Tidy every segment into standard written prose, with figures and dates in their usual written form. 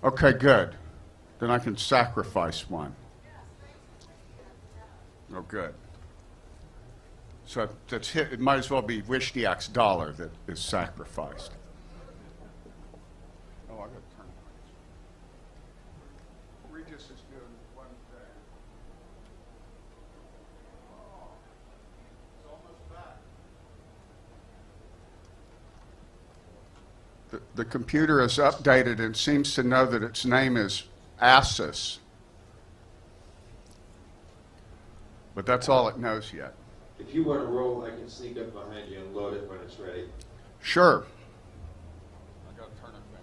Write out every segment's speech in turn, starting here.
Okay, good. Then I can sacrifice one. Oh, good. So that's hit. It might as well be Wishdiak's dollar that is sacrificed. Oh, I got to turn it. Regis is doing one thing. Oh, it's almost back. The computer is updated and seems to know that its name is Asus. But that's all it knows yet. If you want to roll, I can sneak up behind you and load it when it's ready. Sure. I got to turn it back.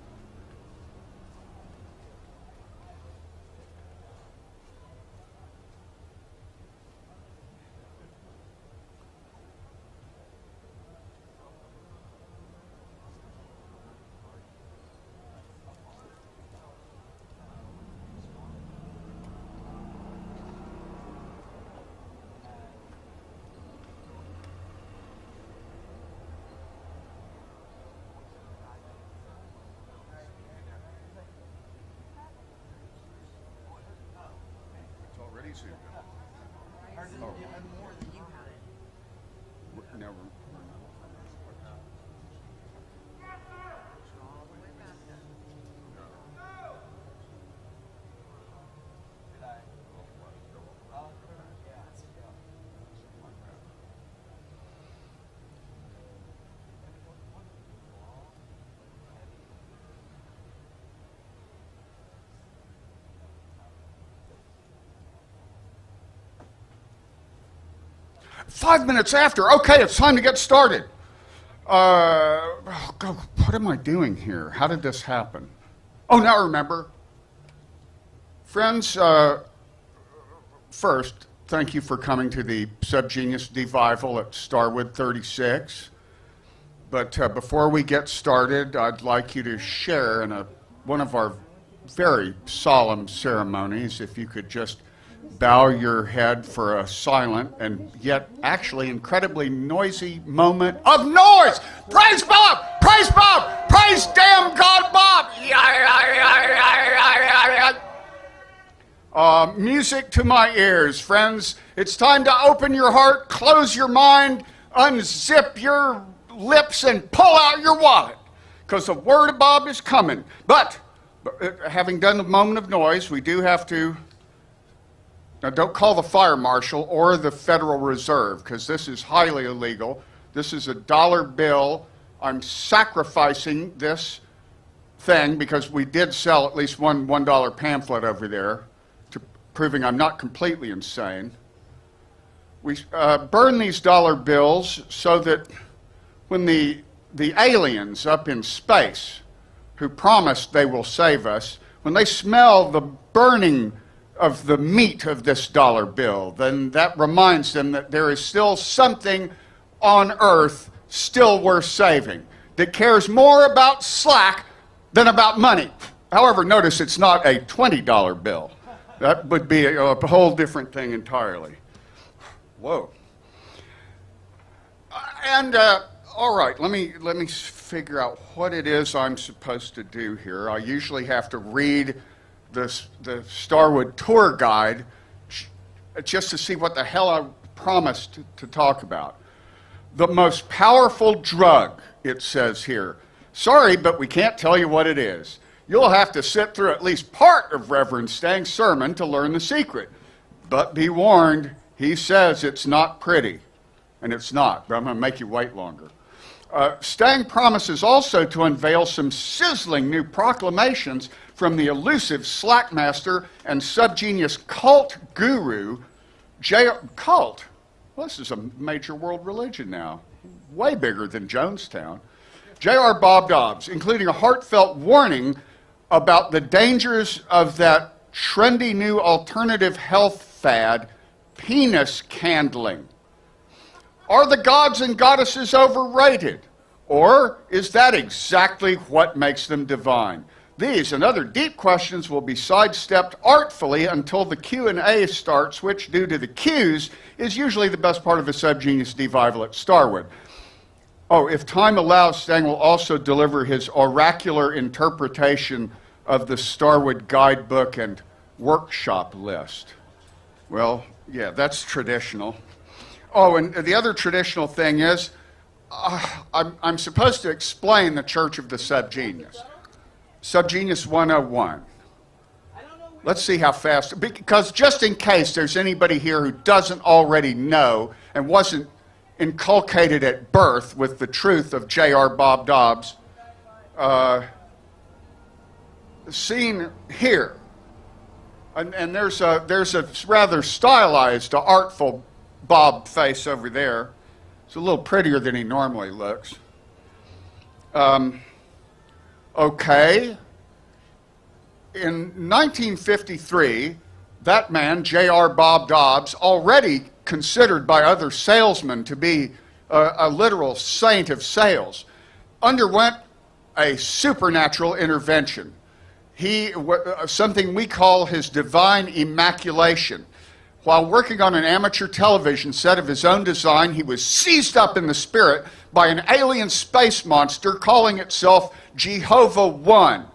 5 minutes after. Okay, it's time to get started. What am I doing here? How did this happen? Oh, now I remember. Friends, first, thank you for coming to the Subgenius Devival at Starwood 36. But before we get started, I'd like you to share in one of our very solemn ceremonies, if you could just bow your head for a silent and yet actually incredibly noisy moment of noise. Praise Bob! Praise Bob! Praise damn God Bob! Music to my ears, friends. It's time to open your heart, close your mind, unzip your lips, and pull out your wallet, because the word of Bob is coming. But having done the moment of noise, we do have to. Now, don't call the fire marshal or the Federal Reserve, because this is highly illegal. This is a dollar bill. I'm sacrificing this thing because we did sell at least one $1 pamphlet over there, to proving I'm not completely insane. We burn these dollar bills so that when the aliens up in space, who promised they will save us, when they smell the burning of the meat of this dollar bill, then that reminds them that there is still something on earth still worth saving, that cares more about slack than about money. However, notice it's not a $20 bill. That would be a whole different thing entirely. Whoa. And all right, let me figure out what it is I'm supposed to do here. I usually have to read the Starwood tour guide just to see what the hell I promised to talk about. The most powerful drug, it says here. Sorry, but we can't tell you what it is. You'll have to sit through at least part of Reverend Stang's sermon to learn the secret. But be warned, he says it's not pretty. And it's not, but I'm going to make you wait longer. Stang promises also to unveil some sizzling new proclamations from the elusive slackmaster and subgenius cult guru, Cult? Well, this is a major world religion now, way bigger than Jonestown. J.R. Bob Dobbs, including a heartfelt warning about the dangers of that trendy new alternative health fad, penis candling. Are the gods and goddesses overrated? Or is that exactly what makes them divine? These and other deep questions will be sidestepped artfully until the Q&A starts, which, due to the Q's, is usually the best part of a Subgenius Devival at Starwood. Oh, if time allows, Stang will also deliver his oracular interpretation of the Starwood guidebook and workshop list. Well, yeah, that's traditional. Oh, and the other traditional thing is I'm supposed to explain the Church of the Subgenius. Subgenius 101. Let's see how fast, because just in case there's anybody here who doesn't already know and wasn't inculcated at birth with the truth of J.R. Bob Dobbs, seen here. And there's a rather stylized, artful Bob face over there. It's a little prettier than he normally looks. Okay. In 1953, that man, J.R. Bob Dobbs, already considered by other salesmen to be a literal saint of sales, underwent a supernatural intervention. Something we call his divine immaculation. While working on an amateur television set of his own design, he was seized up in the spirit by an alien space monster calling itself Jehovah One.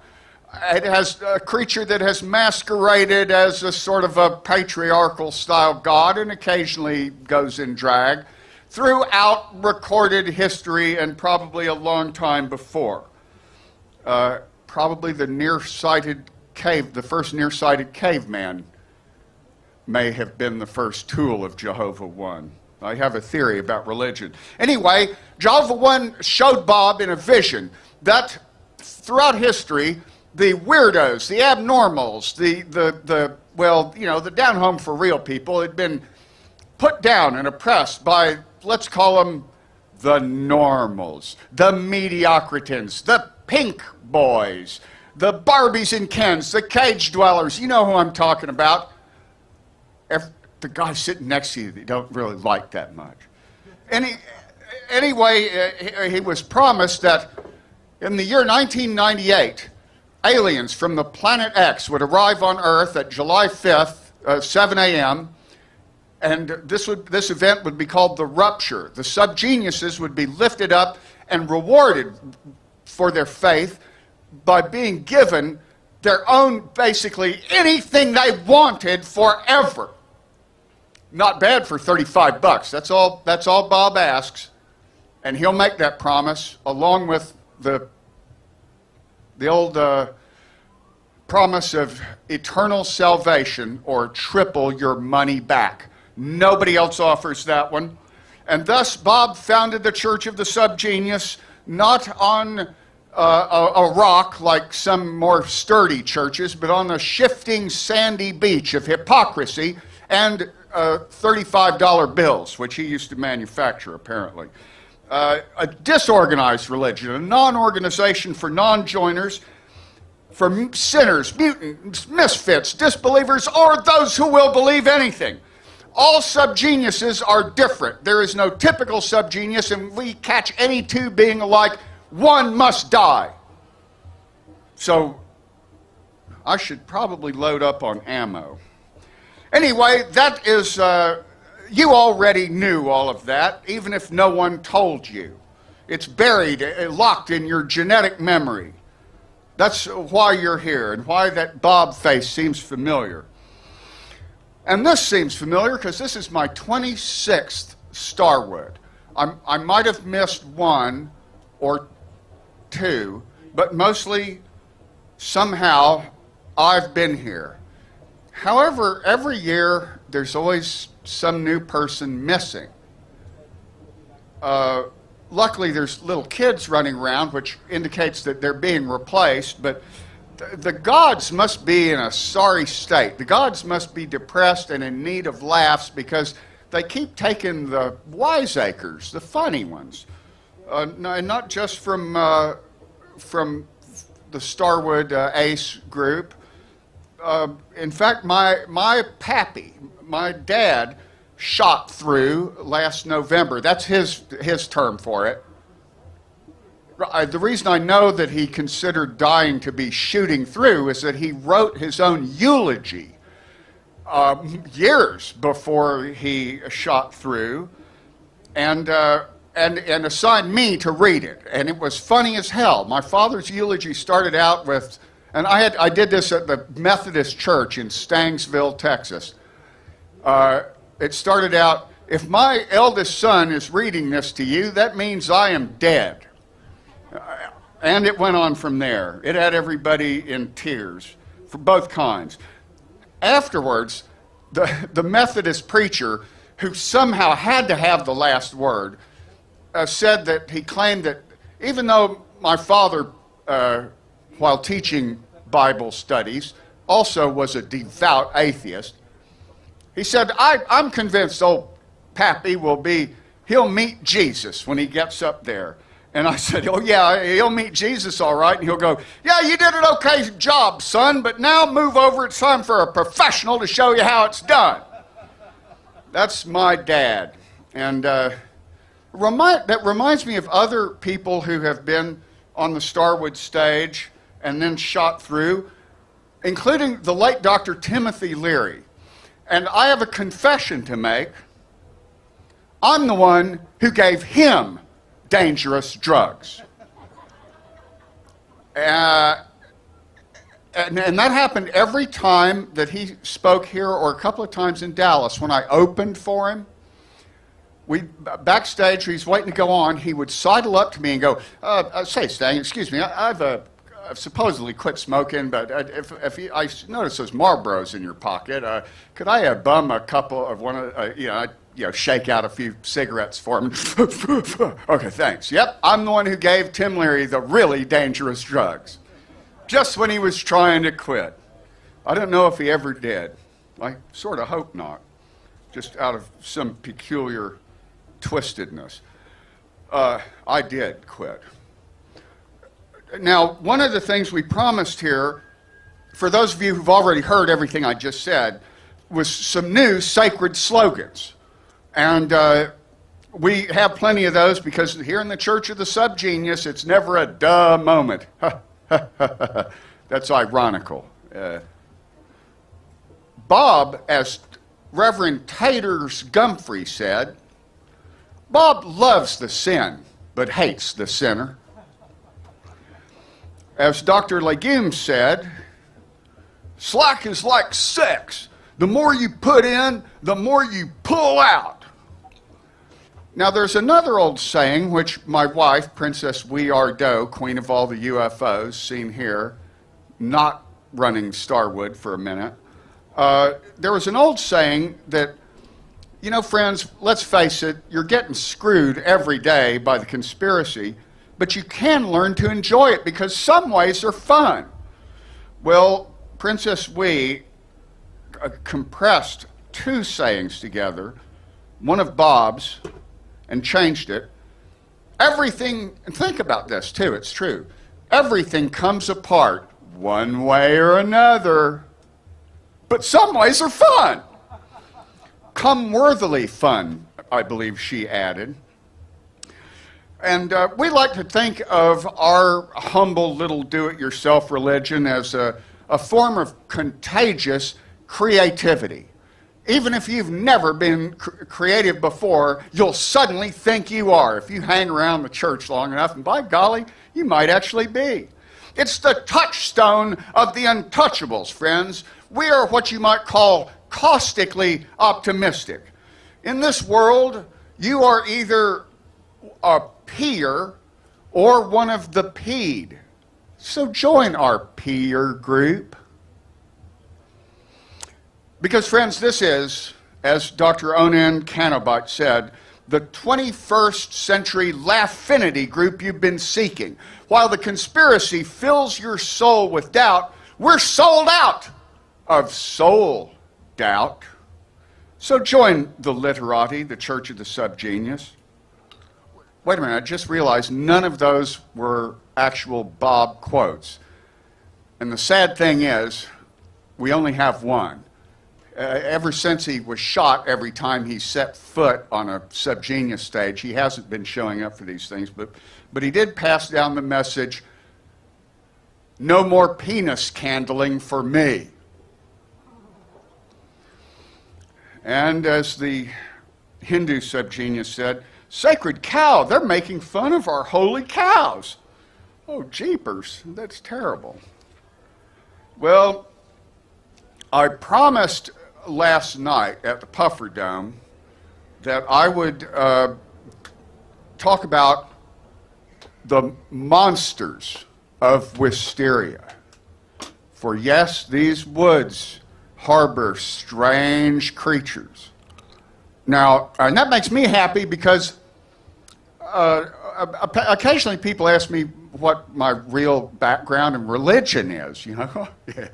It has a creature that has masqueraded as a sort of a patriarchal style god and occasionally goes in drag throughout recorded history and probably a long time before. Probably the first nearsighted caveman may have been the first tool of Jehovah One. I have a theory about religion. Anyway, Jehovah One showed Bob in a vision that throughout history, the weirdos, the abnormals, the down home for real people had been put down and oppressed by, let's call them the normals, the mediocritans, the pink boys, the Barbies and Kens, the cage dwellers. You know who I'm talking about. The guy sitting next to you that you don't really like that much. Anyway, he was promised that in the year 1998, aliens from the planet X would arrive on Earth at July 5th, 7 a.m., and this event would be called the Rupture. The subgeniuses would be lifted up and rewarded for their faith by being given their own, basically, anything they wanted forever. Not bad for $35. That's all Bob asks, and he'll make that promise along with the old promise of eternal salvation or triple your money back. Nobody else offers that one. And thus, Bob founded the Church of the Subgenius, not on a rock like some more sturdy churches, but on the shifting sandy beach of hypocrisy and $35 bills, which he used to manufacture, apparently. A disorganized religion, a non-organization for non-joiners, for sinners, mutants, misfits, disbelievers, or those who will believe anything. All subgeniuses are different. There is no typical subgenius, and we catch any two being alike. One must die. So I should probably load up on ammo. Anyway, that is, you already knew all of that, even if no one told you. It's buried, locked in your genetic memory. That's why you're here and why that Bob face seems familiar. And this seems familiar because this is my 26th Starwood. I might have missed one or two, but mostly somehow I've been here. However, every year there's always some new person missing. Luckily, there's little kids running around, which indicates that they're being replaced, but the gods must be in a sorry state. The gods must be depressed and in need of laughs because they keep taking the wiseacres, the funny ones, and not just from the Starwood Ace group. In fact, my pappy, my dad, shot through last November. That's his term for it. The reason I know that he considered dying to be shooting through is that he wrote his own eulogy years before he shot through, and assigned me to read it. And it was funny as hell. My father's eulogy started out with And I did this at the Methodist Church in Stangsville, Texas. It started out, if my eldest son is reading this to you, that means I am dead. And it went on from there. It had everybody in tears, for both kinds. Afterwards, the Methodist preacher, who somehow had to have the last word, said that he claimed that even though my father, while teaching Bible studies, also was a devout atheist, he said, I'm convinced old Pappy he'll meet Jesus when he gets up there. And I said, oh yeah, he'll meet Jesus all right. And he'll go, yeah, you did an okay job, son, but now move over. It's time for a professional to show you how it's done. That's my dad. And that reminds me of other people who have been on the Starwood stage and then shot through, including the late Dr. Timothy Leary. And I have a confession to make. I'm the one who gave him dangerous drugs. And that happened every time that he spoke here, or a couple of times in Dallas when I opened for him. Backstage, he's waiting to go on, he would sidle up to me and go, say, Stang, excuse me, I've supposedly quit smoking, but I notice those Marlboros in your pocket. Could I bum a couple of one of, shake out a few cigarettes for him? Okay, thanks. Yep, I'm the one who gave Tim Leary the really dangerous drugs, just when he was trying to quit. I don't know if he ever did. I sort of hope not, just out of some peculiar twistedness. I did quit. Now, one of the things we promised here, for those of you who've already heard everything I just said, was some new sacred slogans. And we have plenty of those because here in the Church of the Subgenius, it's never a duh moment. That's ironical. Bob, as Reverend Taters Gumphrey said, Bob loves the sin, but hates the sinner. As Dr. Legume said, slack is like sex. The more you put in, the more you pull out. Now, there's another old saying, which my wife, Princess Wee Ardo, queen of all the UFOs, seen here, not running Starwood for a minute. There was an old saying that, friends, let's face it, you're getting screwed every day by the conspiracy, but you can learn to enjoy it because some ways are fun. Well, Princess Wee compressed two sayings together, one of Bob's, and changed it. Everything, and think about this too, it's true. Everything comes apart one way or another, but some ways are fun. Come worthily fun, I believe she added. And we like to think of our humble little do-it-yourself religion as a form of contagious creativity. Even if you've never been creative before, you'll suddenly think you are if you hang around the church long enough, and by golly, you might actually be. It's the touchstone of the untouchables, friends. We are what you might call caustically optimistic. In this world, you are either a peer or one of the peed. So join our peer group. Because, friends, this is, as Dr. Onan Canobite said, the 21st century laughinity group you've been seeking. While the conspiracy fills your soul with doubt, we're sold out of soul doubt. So join the literati, the Church of the Subgenius. Wait a minute, I just realized none of those were actual Bob quotes. And the sad thing is, we only have one. Ever since he was shot, every time he set foot on a Subgenius stage, he hasn't been showing up for these things, but he did pass down the message, no more penis candling for me. And as the Hindu Subgenius said, sacred cow, they're making fun of our holy cows. Oh, jeepers, that's terrible. Well, I promised last night at the Puffer Dome that I would talk about the monsters of wisteria. For yes, these woods harbor strange creatures. Now, and that makes me happy because occasionally people ask me what my real background in religion is, you know. Yeah.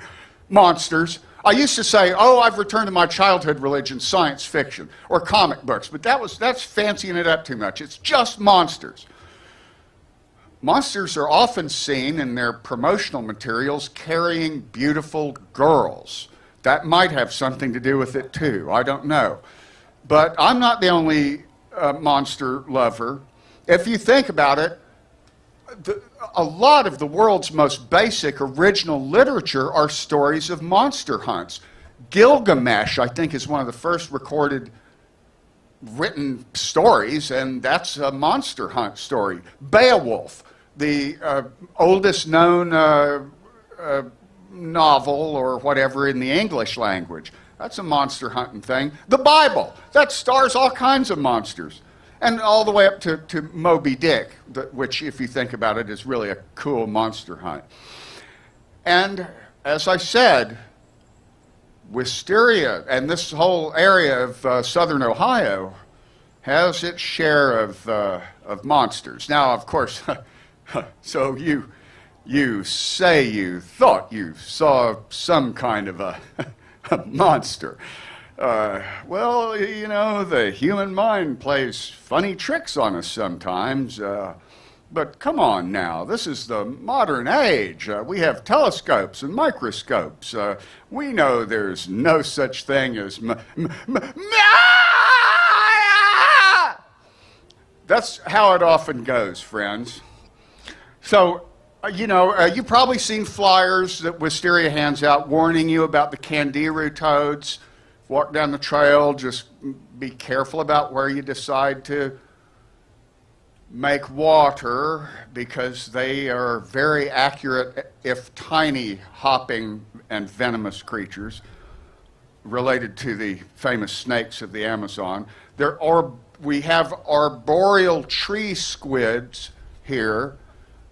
Monsters. I used to say, oh, I've returned to my childhood religion, science fiction, or comic books, but that's fancying it up too much. It's just monsters. Monsters are often seen in their promotional materials carrying beautiful girls. That might have something to do with it too, I don't know. But I'm not the only monster lover. If you think about it, a lot of the world's most basic original literature are stories of monster hunts. Gilgamesh, I think, is one of the first recorded written stories, and that's a monster hunt story. Beowulf, the oldest known novel or whatever in the English language, that's a monster hunting thing. The Bible, that stars all kinds of monsters. And all the way up to Moby Dick, which, if you think about it, is really a cool monster hunt. And as I said, wisteria and this whole area of southern Ohio has its share of monsters. Now, of course, so you say you thought you saw some kind of a monster. Well, you know, the human mind plays funny tricks on us sometimes. But come on now, this is the modern age. We have telescopes and microscopes. We know there's no such thing as... That's how it often goes, friends. So, you know, you've probably seen flyers that Wisteria hands out warning you about the Candiru toads. Walk down the trail, just be careful about where you decide to make water because they are very accurate, if tiny, hopping and venomous creatures related to the famous snakes of the Amazon. We have arboreal tree squids here.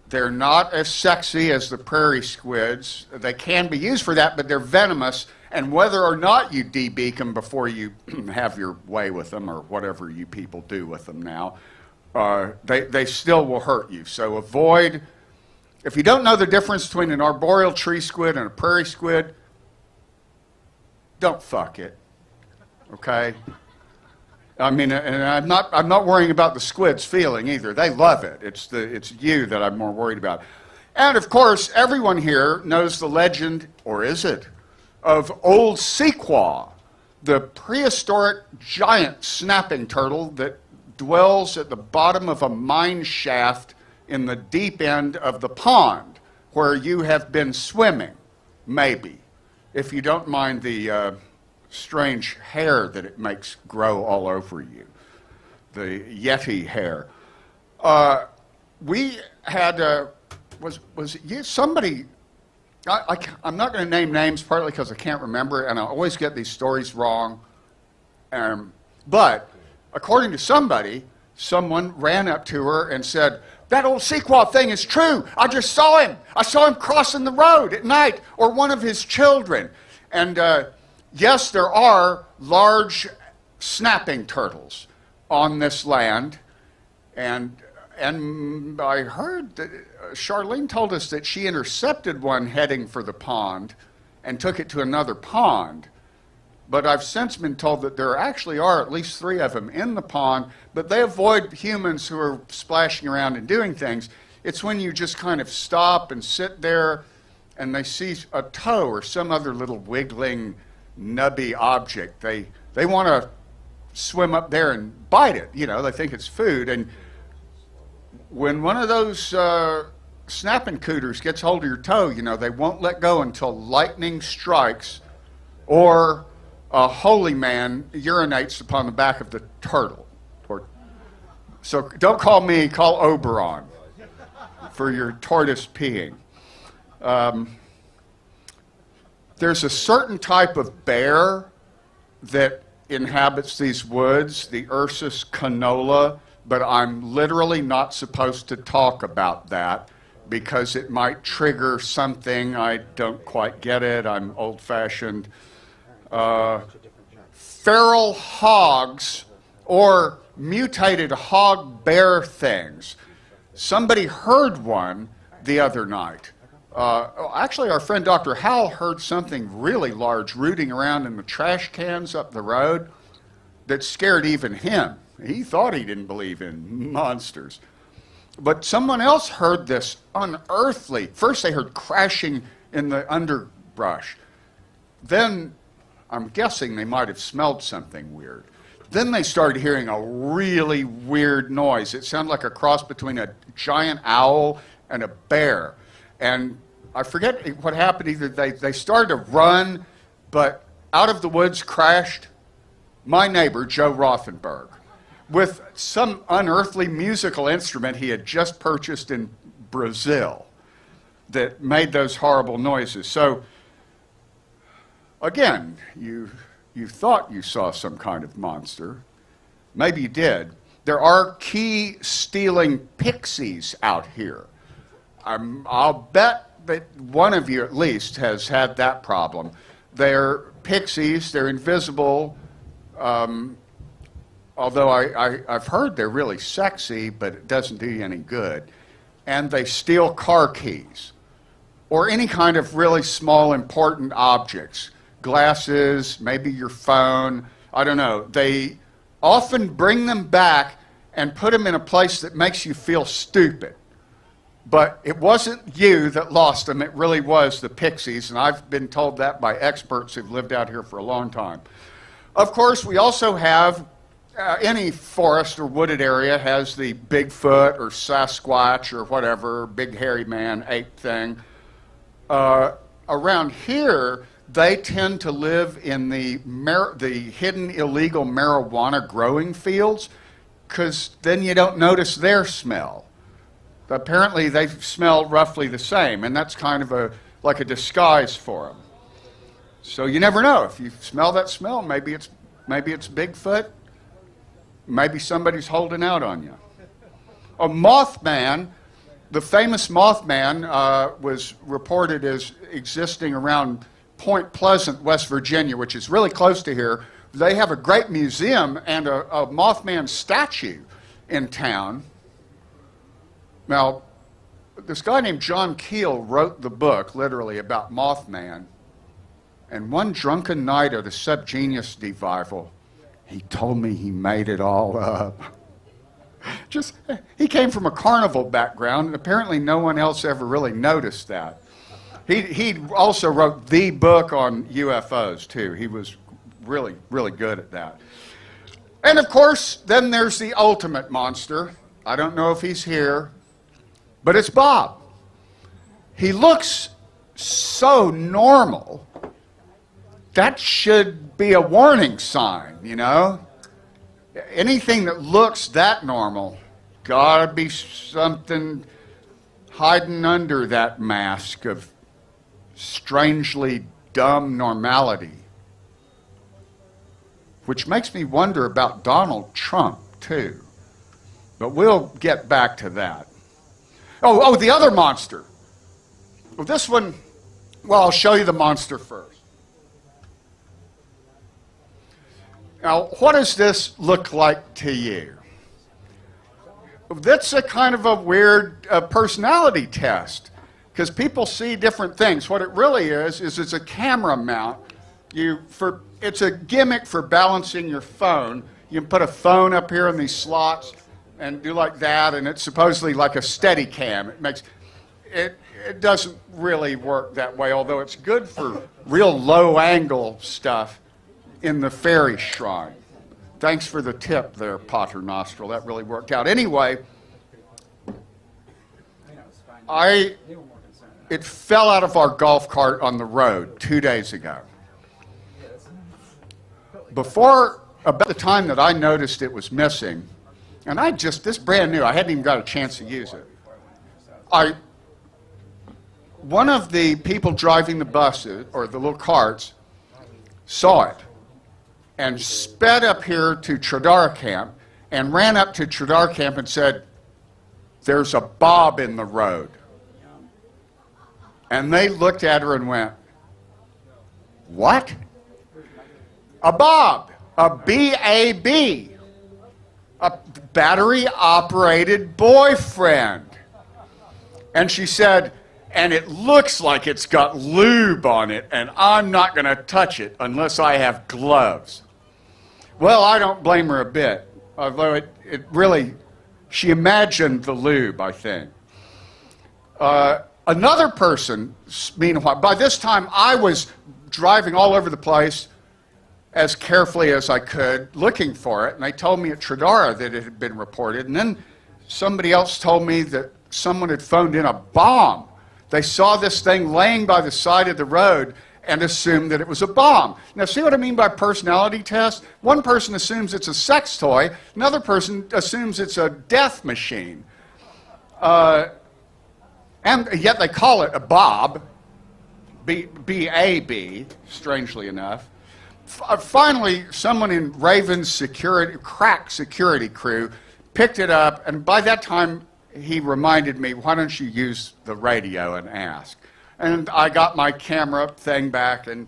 They're not as sexy as the prairie squids. They can be used for that, but they're venomous. And whether or not you debeak them before you have your way with them, or whatever you people do with them now, they still will hurt you. So avoid, if you don't know the difference between an arboreal tree squid and a prairie squid, don't fuck it, okay? I mean, and I'm not worrying about the squid's feeling either. They love it. It's you that I'm more worried about. And of course, everyone here knows the legend, or is it, of Old Sequoia, the prehistoric giant snapping turtle that dwells at the bottom of a mine shaft in the deep end of the pond where you have been swimming, maybe, if you don't mind the strange hair that it makes grow all over you, the Yeti hair. We had, was it you? Somebody, I'm not going to name names, partly because I can't remember, and I always get these stories wrong. But according to somebody, someone ran up to her and said, "That Old Sequoia thing is true. I just saw him. I saw him crossing the road at night, or one of his children." And yes, there are large snapping turtles on this land, and I heard that Charlene told us that she intercepted one heading for the pond and took it to another pond. But I've since been told that there actually are at least 3 of them in the pond, but they avoid humans who are splashing around and doing things. It's when you just kind of stop and sit there and they see a toe or some other little wiggling, nubby object. They want to swim up there and bite it. You know, they think it's food. And when one of those snapping cooters gets hold of your toe, you know, they won't let go until lightning strikes or a holy man urinates upon the back of the turtle. So don't call me, call Oberon for your tortoise peeing. There's a certain type of bear that inhabits these woods, the Ursus canola, but I'm literally not supposed to talk about that because it might trigger something. I don't quite get it. I'm old-fashioned. Feral hogs or mutated hog bear things. Somebody heard one the other night. Actually, our friend Dr. Howell heard something really large rooting around in the trash cans up the road that scared even him. He thought he didn't believe in monsters. But someone else heard this unearthly. First they heard crashing in the underbrush. Then, I'm guessing they might have smelled something weird. Then they started hearing a really weird noise. It sounded like a cross between a giant owl and a bear. And I forget what happened. Either they started to run, but out of the woods crashed my neighbor, Joe Rothenberg, with some unearthly musical instrument he had just purchased in Brazil that made those horrible noises. So, again, you thought you saw some kind of monster. Maybe you did. There are key-stealing pixies out here. I'll bet that one of you at least has had that problem. They're pixies, they're invisible, although I've heard they're really sexy, but it doesn't do you any good. And they steal car keys or any kind of really small, important objects. Glasses, maybe your phone, I don't know. They often bring them back and put them in a place that makes you feel stupid. But it wasn't you that lost them, it really was the pixies, and I've been told that by experts who've lived out here for a long time. Of course, we also have, any forest or wooded area has the Bigfoot or Sasquatch or whatever, big hairy man, ape thing. Around here, they tend to live in the hidden illegal marijuana growing fields because then you don't notice their smell. Apparently, they smell roughly the same, and that's kind of like a disguise for them. So you never know. If you smell that smell, maybe it's Bigfoot. Maybe somebody's holding out on you. A Mothman, the famous Mothman, was reported as existing around Point Pleasant, West Virginia, which is really close to here. They have a great museum and a Mothman statue in town. Now, this guy named John Keel wrote the book, literally, about Mothman. And one drunken night at a Subgenius revival, he told me he made it all up. He came from a carnival background, and apparently no one else ever really noticed that. He also wrote the book on UFOs, too. He was really, really good at that. And, of course, then there's the ultimate monster. I don't know if he's here. But it's Bob. He looks so normal. That should be a warning sign, you know? Anything that looks that normal, gotta be something hiding under that mask of strangely dumb normality. Which makes me wonder about Donald Trump, too. But we'll get back to that. Oh, the other monster. Well, this one, well, I'll show you the monster first. Now, what does this look like to you? That's a kind of a weird personality test because people see different things. What it really is it's a camera mount. It's a gimmick for balancing your phone. You can put a phone up here in these slots and do like that, and it's supposedly like a steady cam. It doesn't really work that way, although it's good for real low angle stuff in the fairy shrine. Thanks for the tip there, Potter Nostril. That really worked out. Anyway, it fell out of our golf cart on the road 2 days ago. About the time that I noticed it was missing, and this brand new, I hadn't even got a chance to use it. one of the people driving the buses, or the little carts, saw it and sped up here to Tradara Camp and ran up to Tradara Camp and said, "There's a bob in the road." And they looked at her and went, "What?" A bob, a B-A-B, a battery-operated boyfriend. And she said, "And it looks like it's got lube on it, and I'm not going to touch it unless I have gloves." Well, I don't blame her a bit, although it really, she imagined the lube, I think. Another person, meanwhile, by this time I was driving all over the place as carefully as I could, looking for it, and they told me at Tradara that it had been reported, and then somebody else told me that someone had phoned in a bomb. They saw this thing laying by the side of the road and assumed that it was a bomb. Now, see what I mean by personality test? One person assumes it's a sex toy, another person assumes it's a death machine. And yet they call it a bob, B-A-B, strangely enough. Finally, someone in Raven's crack security crew picked it up, and by that time he reminded me, "Why don't you use the radio and ask?" And I got my camera thing back, and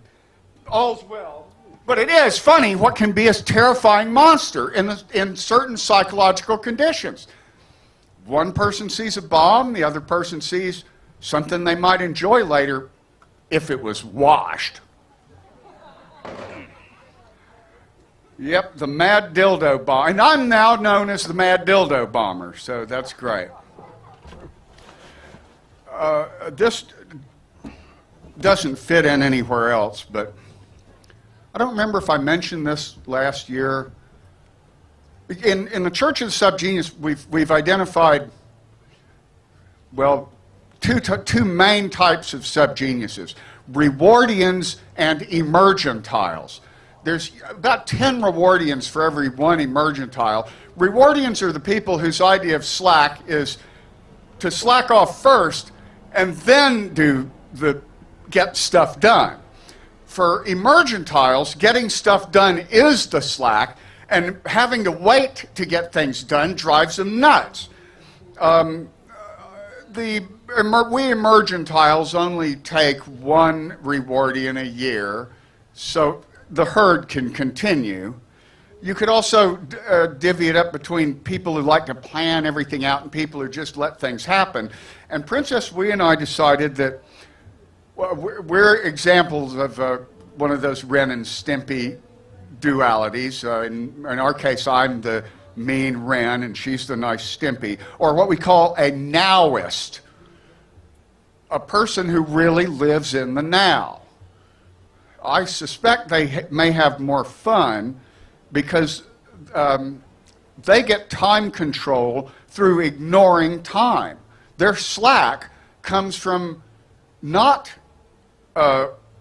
all's well. But it is funny what can be a terrifying monster in certain psychological conditions. One person sees a bomb, the other person sees something they might enjoy later if it was washed. Yep, the Mad Dildo Bomb. And I'm now known as the Mad Dildo Bomber, so that's great. This doesn't fit in anywhere else, but I don't remember if I mentioned this last year. In the Church of the Subgenius, we've identified, well, two main types of subgeniuses: rewardians and emergentiles. There's about 10 rewardians for every one emergentile. Rewardians are the people whose idea of slack is to slack off first and then get stuff done. For emergentiles, getting stuff done is the slack, and having to wait to get things done drives them nuts. We emergentiles only take one rewardian a year, so the herd can continue. You could also divvy it up between people who like to plan everything out and people who just let things happen. And Princess, we and I decided that we're examples of one of those Ren and Stimpy dualities. In our case, I'm the mean Ren and she's the nice Stimpy, or what we call a nowist, a person who really lives in the now. I suspect they may have more fun because they get time control through ignoring time. Their slack comes from not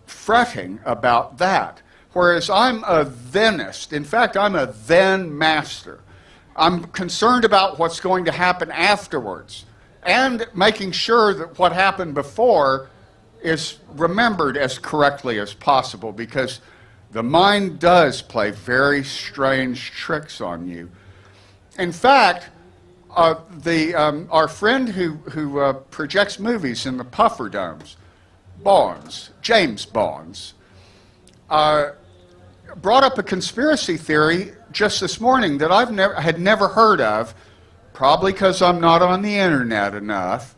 fretting about that. Whereas I'm a thenist. In fact, I'm a then master. I'm concerned about what's going to happen afterwards and making sure that what happened before is remembered as correctly as possible, because the mind does play very strange tricks on you. In fact, our friend who projects movies in the Puffer Domes, James Bonds, brought up a conspiracy theory just this morning that I had never heard of, probably because I'm not on the internet enough,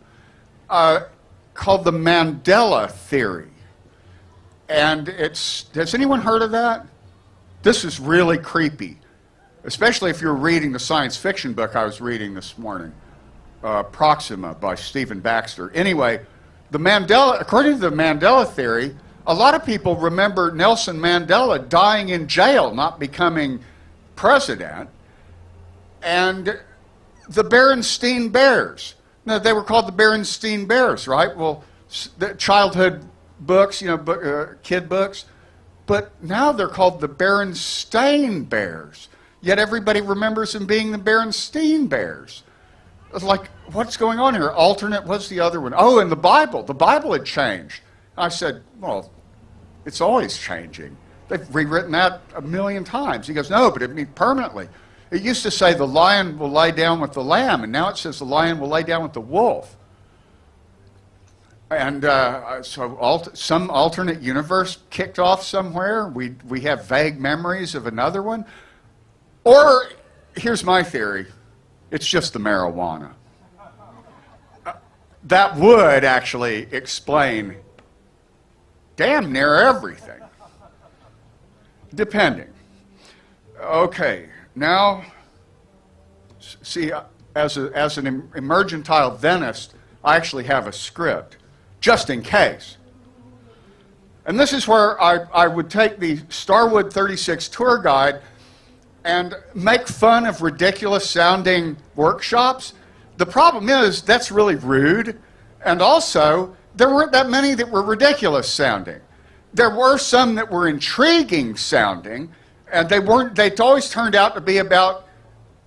called the Mandela theory. And has anyone heard of that? This is really creepy, especially if you're reading the science fiction book I was reading this morning, Proxima by Stephen Baxter. Anyway, according to the Mandela theory, a lot of people remember Nelson Mandela dying in jail, not becoming president, and the Berenstain Bears. Now, they were called the Berenstain Bears, right? Well, the childhood books, kid books, but now they're called the Berenstain Bears. Yet everybody remembers them being the Berenstain Bears. was like, what's going on here? Alternate, what's the other one? Oh, and the Bible had changed. I said, well, it's always changing. They've rewritten that 1,000,000 times. He goes, no, but it means permanently. It used to say the lion will lie down with the lamb, and now it says the lion will lay down with the wolf. And so some alternate universe kicked off somewhere. We have vague memories of another one. Or, here's my theory, it's just the marijuana. That would actually explain damn near everything. Depending. Okay, now, see, as an emergentile dentist, I actually have a script, just in case. And this is where I would take the Starwood 36 tour guide and make fun of ridiculous sounding workshops. The problem is that's really rude, and also there weren't that many that were ridiculous sounding. There were some that were intriguing sounding, and they always turned out to be about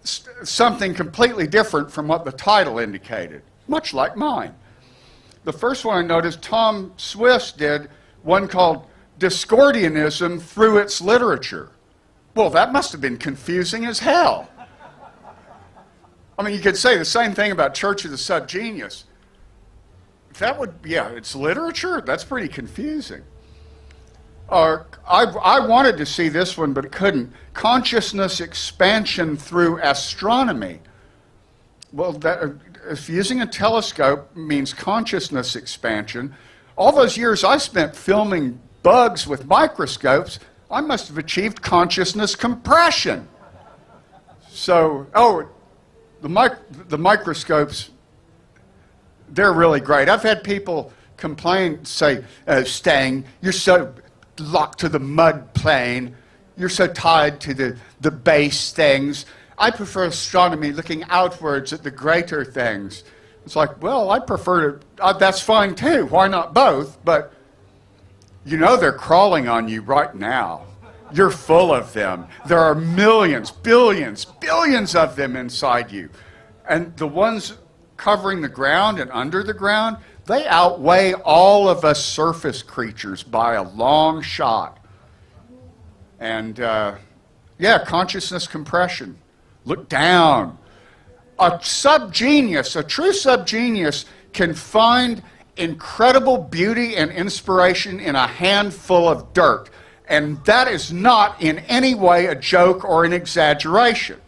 something completely different from what the title indicated, much like mine. The first one I noticed, Tom Swiss did one called Discordianism Through Its Literature. Well, that must have been confusing as hell. I mean, you could say the same thing about Church of the Subgenius. It's literature? That's pretty confusing. I wanted to see this one, but couldn't. Consciousness Expansion Through Astronomy. Well, if using a telescope means consciousness expansion, all those years I spent filming bugs with microscopes, I must have achieved consciousness compression. So, the microscopes, they're really great. I've had people complain, say, Stang, you're so locked to the mud plane, you're so tied to the base things. I prefer astronomy looking outwards at the greater things. It's like, well, I prefer to, that's fine too, why not both? But you know they're crawling on you right now. You're full of them. There are millions, billions, billions of them inside you. And the ones covering the ground and under the ground, they outweigh all of us surface creatures by a long shot. And consciousness compression. Look down. A true subgenius can find incredible beauty and inspiration in a handful of dirt. And that is not in any way a joke or an exaggeration.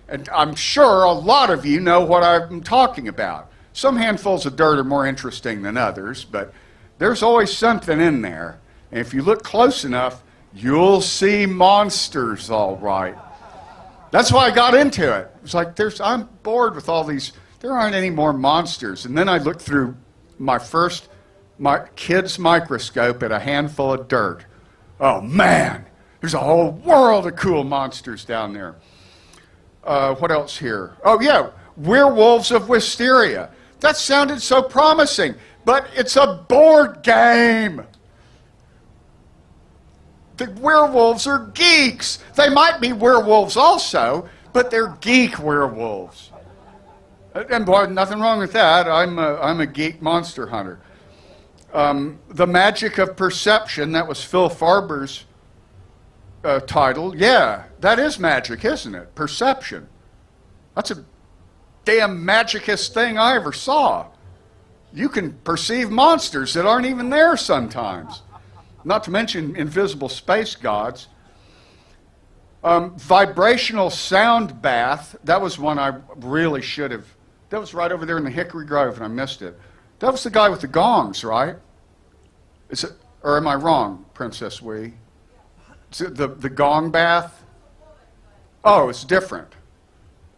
And I'm sure a lot of you know what I'm talking about. Some handfuls of dirt are more interesting than others, but there's always something in there. And if you look close enough, you'll see monsters, all right. That's why I got into it. It's like, I'm bored with all these, there aren't any more monsters. And then I looked through my kid's microscope at a handful of dirt. Oh man, there's a whole world of cool monsters down there. What else here? Oh yeah, Werewolves of Wisteria. That sounded so promising, but it's a board game. The werewolves are geeks. They might be werewolves also, but they're geek werewolves. And boy, nothing wrong with that. I'm a geek monster hunter. The Magic of Perception, that was Phil Farber's title. Yeah, that is magic, isn't it? Perception. That's a damn magicest thing I ever saw. You can perceive monsters that aren't even there sometimes. Not to mention invisible space gods. Vibrational Sound Bath, that was one I really should have. That was right over there in the Hickory Grove, and I missed it. That was the guy with the gongs, right? Is it, or am I wrong, Princess Wee? Is it the gong bath? Oh, it's different.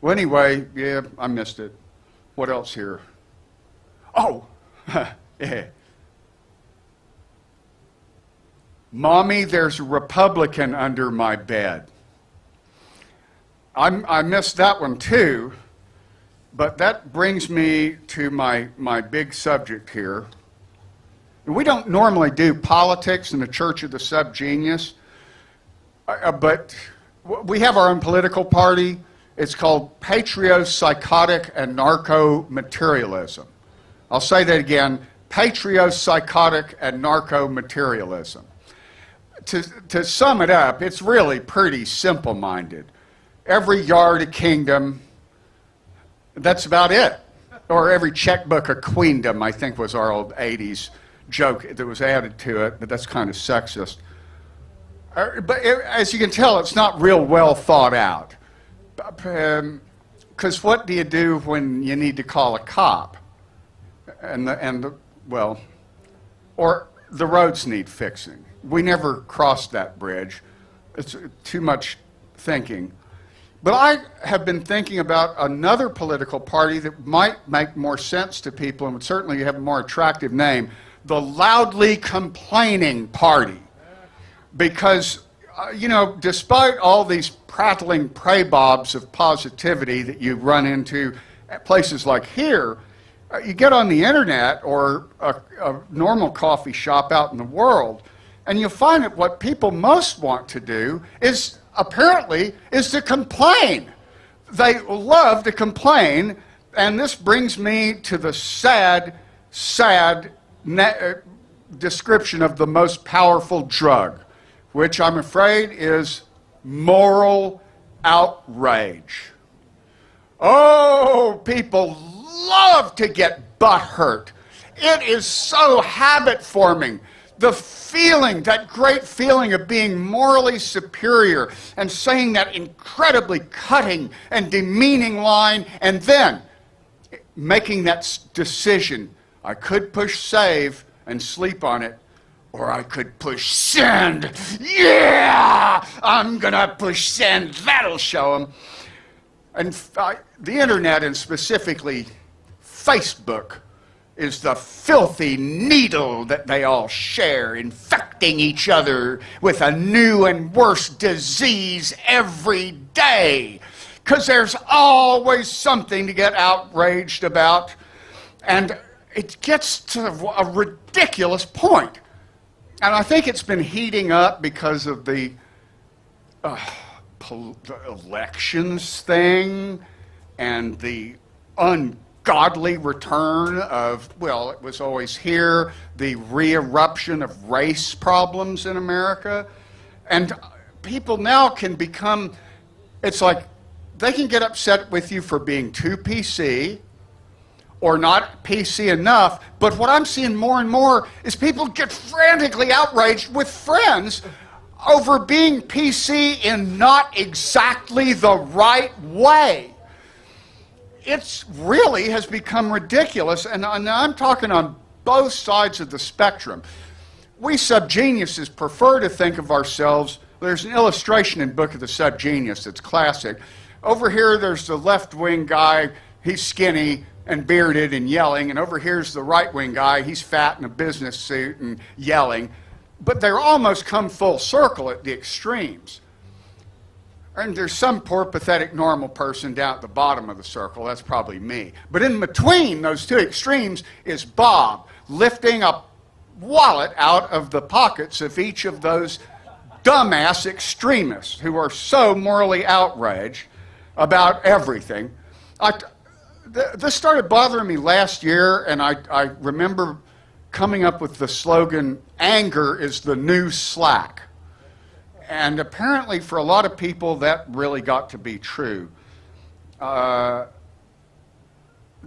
Well, anyway, yeah, I missed it. What else here? Oh, yeah. Mommy, there's a Republican under my bed. I missed that one too, but that brings me to my big subject here. We don't normally do politics in the Church of the Subgenius, but we have our own political party, It's called patriopsychotic and narco-materialism. I'll say that again, patriopsychotic and narco-materialism. To sum it up, it's really pretty simple-minded. Every yard a kingdom, that's about it. Or every checkbook a queendom, I think was our old 80s joke that was added to it, but that's kind of sexist. As you can tell, it's not real well thought out. Because what do you do when you need to call a cop? Or the roads need fixing. We never crossed that bridge. It's too much thinking. But I have been thinking about another political party that might make more sense to people and would certainly have a more attractive name, the loudly complaining party. Because, despite all these prattling praybobs of positivity that you run into at places like here, you get on the internet or a normal coffee shop out in the world, and you'll find that what people most want to do is to complain. They love to complain, and this brings me to the sad description of the most powerful drug, which I'm afraid is moral outrage. Oh, people love to get butthurt. It is so habit-forming. The feeling, that great feeling of being morally superior and saying that incredibly cutting and demeaning line, and then making that decision. I could push save and sleep on it, or I could push send. Yeah, I'm gonna push send. That'll show them. And the internet, and specifically Facebook, is the filthy needle that they all share, infecting each other with a new and worse disease every day. Because there's always something to get outraged about. And it gets to a ridiculous point. And I think it's been heating up because of the elections thing and the ungodly return of, it was always here, the re-eruption of race problems in America. And people now can become, it's like they can get upset with you for being too PC or not PC enough, but what I'm seeing more and more is people get frantically outraged with friends over being PC in not exactly the right way. It really has become ridiculous, and I'm talking on both sides of the spectrum. We subgeniuses prefer to think of ourselves, there's an illustration in Book of the Subgenius that's classic. Over here there's the left-wing guy, he's skinny and bearded and yelling, and over here's the right-wing guy, he's fat in a business suit and yelling. But they're almost come full circle at the extremes. And there's some poor, pathetic, normal person down at the bottom of the circle. That's probably me. But in between those two extremes is Bob, lifting a wallet out of the pockets of each of those dumbass extremists who are so morally outraged about everything. This started bothering me last year, and I remember coming up with the slogan, anger is the new slack. And apparently for a lot of people that really got to be true. The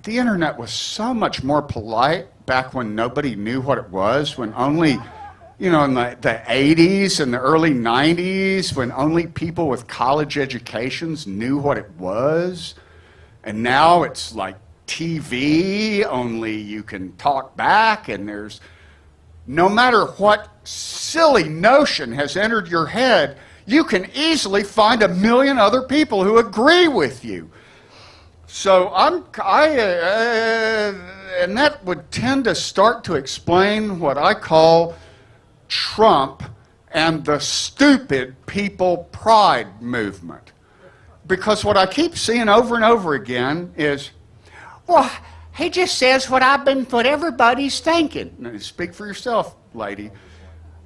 internet was so much more polite back when nobody knew what it was, when only, in the 80s and the early 90s, when only people with college educations knew what it was. And now it's like TV, only you can talk back, and there's, no matter what silly notion has entered your head, you can easily find a million other people who agree with you. So and that would tend to start to explain what I call Trump and the stupid people pride movement. Because what I keep seeing over and over again is, well, he just says what everybody's thinking. Now, speak for yourself, lady.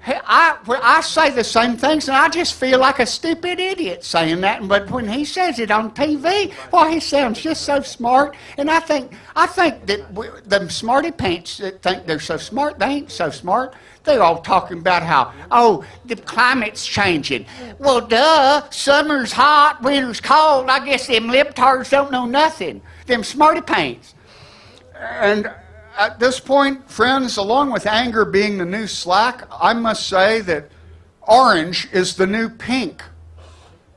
I say the same things, and I just feel like a stupid idiot saying that. But when he says it on TV, well, he sounds just so smart. And I think that the smarty pants that think they're so smart, they ain't so smart. They're all talking about how, oh, the climate's changing. Well, duh, summer's hot, winter's cold. I guess them libtards don't know nothing. Them smarty pants. And at this point, friends, along with anger being the new slack, I must say that orange is the new pink.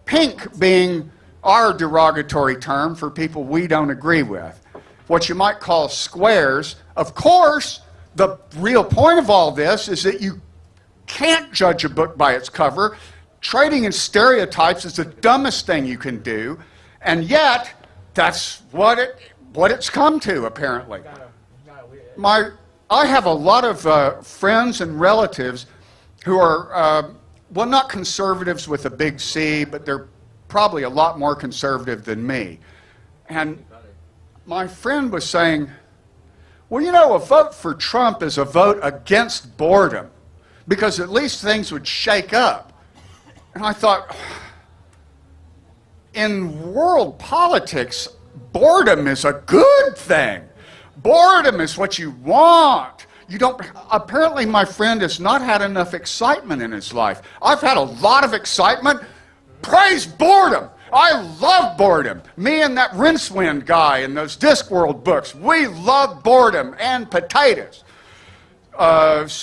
Pink being our derogatory term for people we don't agree with. What you might call squares. Of course, the real point of all this is that you can't judge a book by its cover. Trading in stereotypes is the dumbest thing you can do, and yet that's what it's come to, apparently. I have a lot of friends and relatives who are, well, not conservatives with a big C, but they're probably a lot more conservative than me. And my friend was saying, well, you know, a vote for Trump is a vote against boredom, because at least things would shake up. And I thought, in world politics, boredom is a good thing. Boredom is what you want. You don't. Apparently, my friend has not had enough excitement in his life. I've had a lot of excitement. Praise boredom. I love boredom. Me and that Rincewind guy in those Discworld books, we love boredom and potatoes.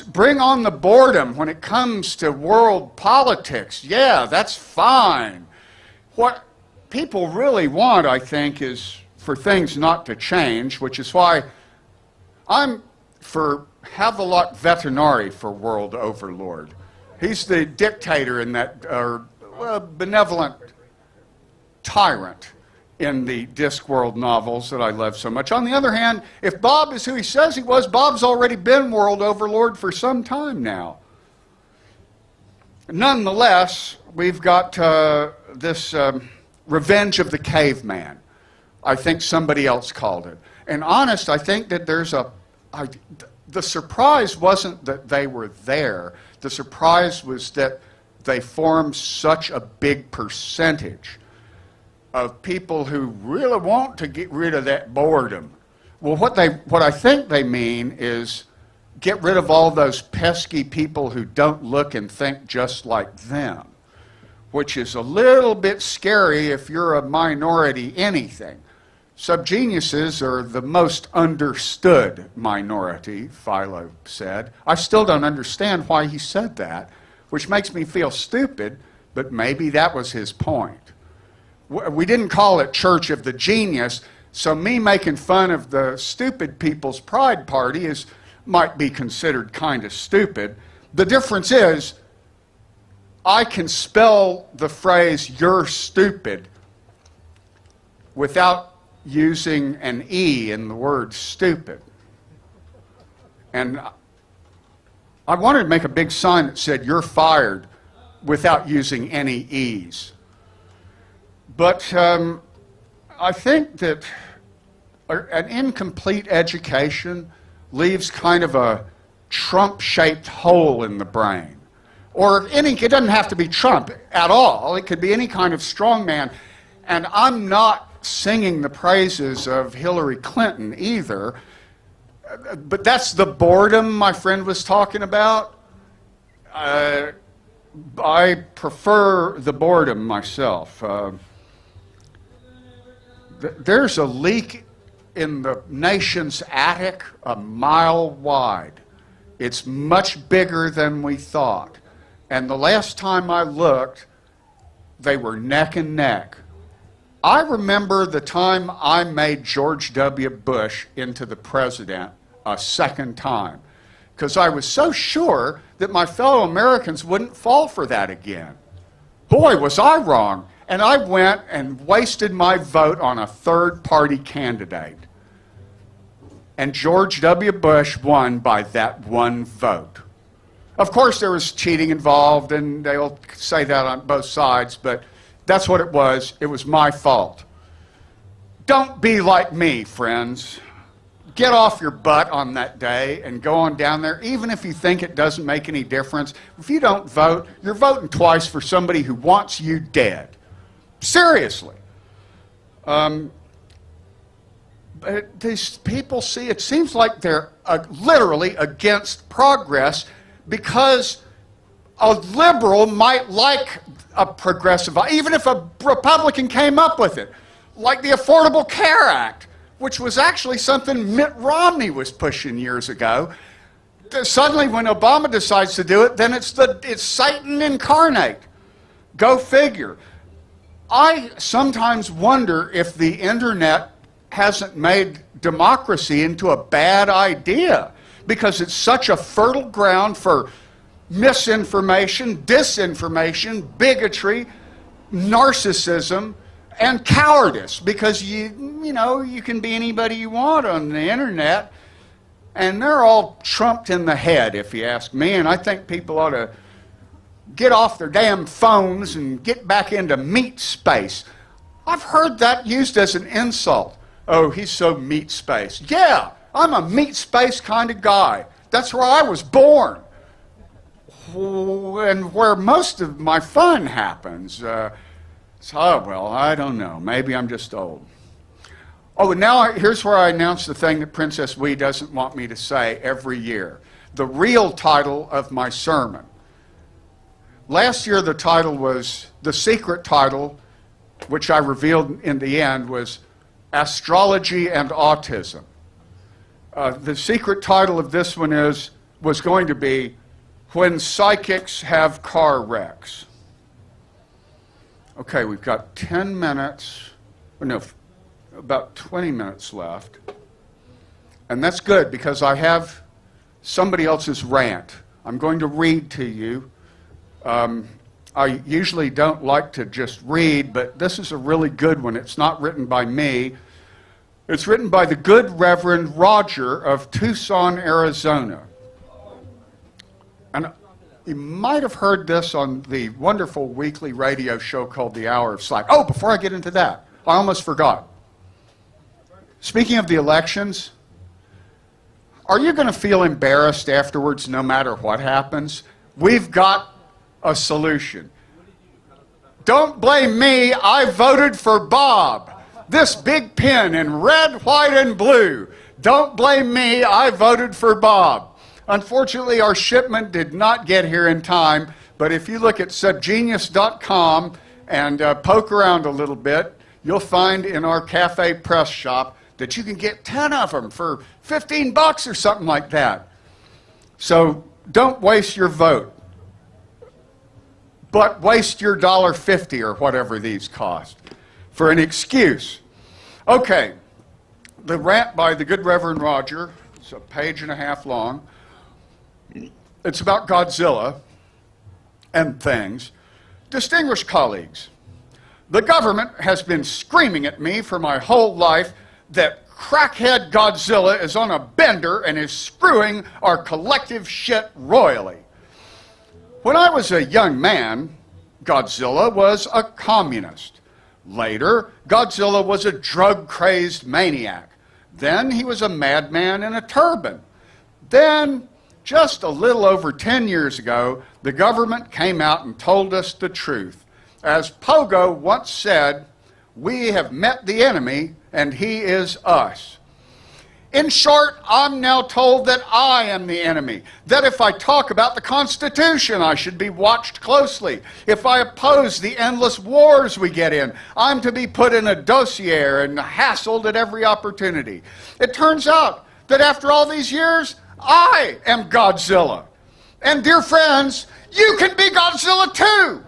Bring on the boredom when it comes to world politics. Yeah, that's fine. What people really want, I think, is for things not to change, which is why I'm for Havelock Vetinari for world overlord. He's the dictator in that, benevolent tyrant in the Discworld novels that I love so much. On the other hand, if Bob is who he says he was, Bob's already been world overlord for some time now. Nonetheless, we've got this Revenge of the Caveman. I think somebody else called it. And honest, I think that the surprise wasn't that they were there. The surprise was that they formed such a big percentage of people who really want to get rid of that boredom. Well, what I think they mean is get rid of all those pesky people who don't look and think just like them, which is a little bit scary if you're a minority anything. Subgeniuses are the most understood minority, Philo said. I still don't understand why he said that, which makes me feel stupid, but maybe that was his point. We didn't call it Church of the Genius, so me making fun of the stupid people's pride party might be considered kind of stupid. The difference is, I can spell the phrase, "you're stupid," without using an E in the word stupid. And I wanted to make a big sign that said, "you're fired," without using any E's. But I think that an incomplete education leaves kind of a Trump-shaped hole in the brain. Or it doesn't have to be Trump at all. It could be any kind of strongman. And I'm not singing the praises of Hillary Clinton either. But that's the boredom my friend was talking about. I prefer the boredom myself. There's a leak in the nation's attic a mile wide. It's much bigger than we thought. And the last time I looked, they were neck and neck. I remember the time I made George W. Bush into the president a second time, because I was so sure that my fellow Americans wouldn't fall for that again. Boy, was I wrong. And I went and wasted my vote on a third-party candidate. And George W. Bush won by that one vote. Of course, there was cheating involved, and they'll say that on both sides, but that's what it was. It was my fault. Don't be like me, friends. get off your butt on that day and go on down there, even if you think it doesn't make any difference. If you don't vote, you're voting twice for somebody who wants you dead. Seriously. But these people see, it seems like they're literally against progress because a liberal might like a progressive, even if a Republican came up with it, like the Affordable Care Act, which was actually something Mitt Romney was pushing years ago. Suddenly, when Obama decides to do it, then it's Satan incarnate. Go figure. I sometimes wonder if the internet hasn't made democracy into a bad idea because it's such a fertile ground for misinformation, disinformation, bigotry, narcissism, and cowardice, because you can be anybody you want on the internet, and they're all trumped in the head, if you ask me. And I think people ought to get off their damn phones and get back into meat space. I've heard that used as an insult. Oh, he's so meat space. Yeah, I'm a meat space kind of guy. That's where I was born, and where most of my fun happens. So, well, I don't know. Maybe I'm just old. Oh, and now here's where I announce the thing that Princess Wee doesn't want me to say every year. The real title of my sermon. Last year the title was, the secret title, which I revealed in the end, was Astrology and Autism. The secret title of this one was going to be When Psychics Have Car Wrecks. Okay, we've got 10 minutes, about 20 minutes left. And that's good because I have somebody else's rant. I'm going to read to you. I usually don't like to just read, but this is a really good one. It's not written by me. It's written by the good Reverend Roger of Tucson, Arizona. And you might have heard this on the wonderful weekly radio show called The Hour of Slack. Oh, before I get into that, I almost forgot. Speaking of the elections, are you going to feel embarrassed afterwards no matter what happens? We've got a solution. Don't blame me, I voted for Bob. This big pin in red, white, and blue. Don't blame me, I voted for Bob. Unfortunately, our shipment did not get here in time, but if you look at subgenius.com and poke around a little bit, you'll find in our cafe press shop that you can get 10 of them for $15 or something like that. So don't waste your vote, but waste your $1.50 or whatever these cost for an excuse. Okay, the rant by the good Reverend Roger, it's a page and a half long. It's about Godzilla and things. Distinguished colleagues, the government has been screaming at me for my whole life that crackhead Godzilla is on a bender and is screwing our collective shit royally. When I was a young man, Godzilla was a communist. Later, Godzilla was a drug-crazed maniac. Then he was a madman in a turban. Then, just a little over 10 years ago, the government came out and told us the truth. As Pogo once said, we have met the enemy and he is us. In short, I'm now told that I am the enemy, that if I talk about the Constitution, I should be watched closely. If I oppose the endless wars we get in, I'm to be put in a dossier and hassled at every opportunity. It turns out that after all these years, I am Godzilla. And dear friends, you can be Godzilla too.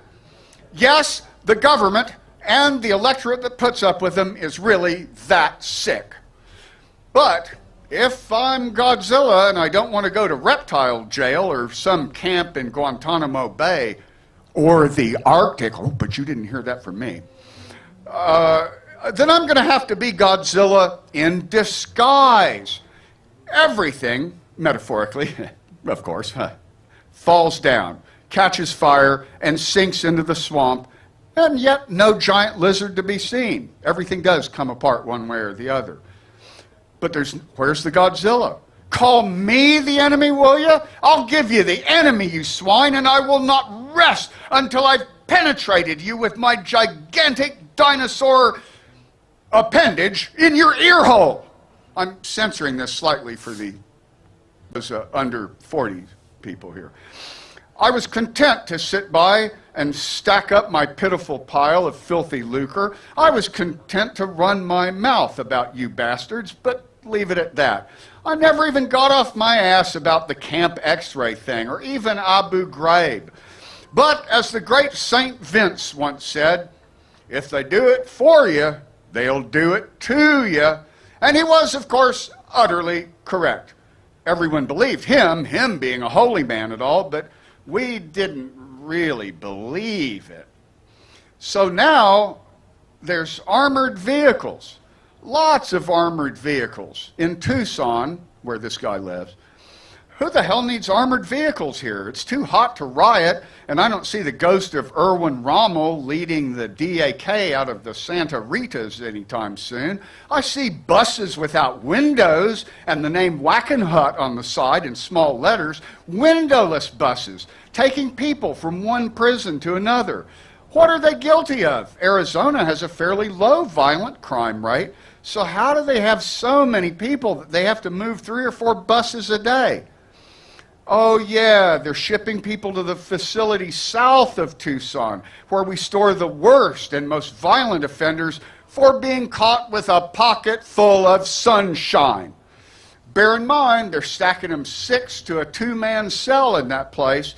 Yes, the government and the electorate that puts up with them is really that sick. But if I'm Godzilla and I don't want to go to reptile jail or some camp in Guantanamo Bay or the Arctic, oh, but you didn't hear that from me, then I'm going to have to be Godzilla in disguise. Everything, metaphorically, of course, falls down, catches fire, and sinks into the swamp, and yet no giant lizard to be seen. Everything does come apart one way or the other. But where's the Godzilla? Call me the enemy, will you? I'll give you the enemy, you swine, and I will not rest until I've penetrated you with my gigantic dinosaur appendage in your ear hole. I'm censoring this slightly for those under 40 people here. I was content to sit by and stack up my pitiful pile of filthy lucre. I was content to run my mouth about you bastards, but leave it at that. I never even got off my ass about the Camp X-ray thing, or even Abu Ghraib. But as the great St. Vince once said, if they do it for you, they'll do it to you. And he was, of course, utterly correct. Everyone believed him being a holy man and all, but we didn't really believe it. So now there's armored vehicles, lots of armored vehicles in Tucson, where this guy lives. Who the hell needs armored vehicles here? It's too hot to riot, and I don't see the ghost of Erwin Rommel leading the DAK out of the Santa Ritas anytime soon. I see buses without windows and the name Wackenhut on the side in small letters, windowless buses, taking people from one prison to another. What are they guilty of? Arizona has a fairly low violent crime rate, so how do they have so many people that they have to move 3 or 4 buses a day? Oh yeah, they're shipping people to the facility south of Tucson, where we store the worst and most violent offenders for being caught with a pocket full of sunshine. Bear in mind, they're stacking them 6 to a 2-man cell in that place.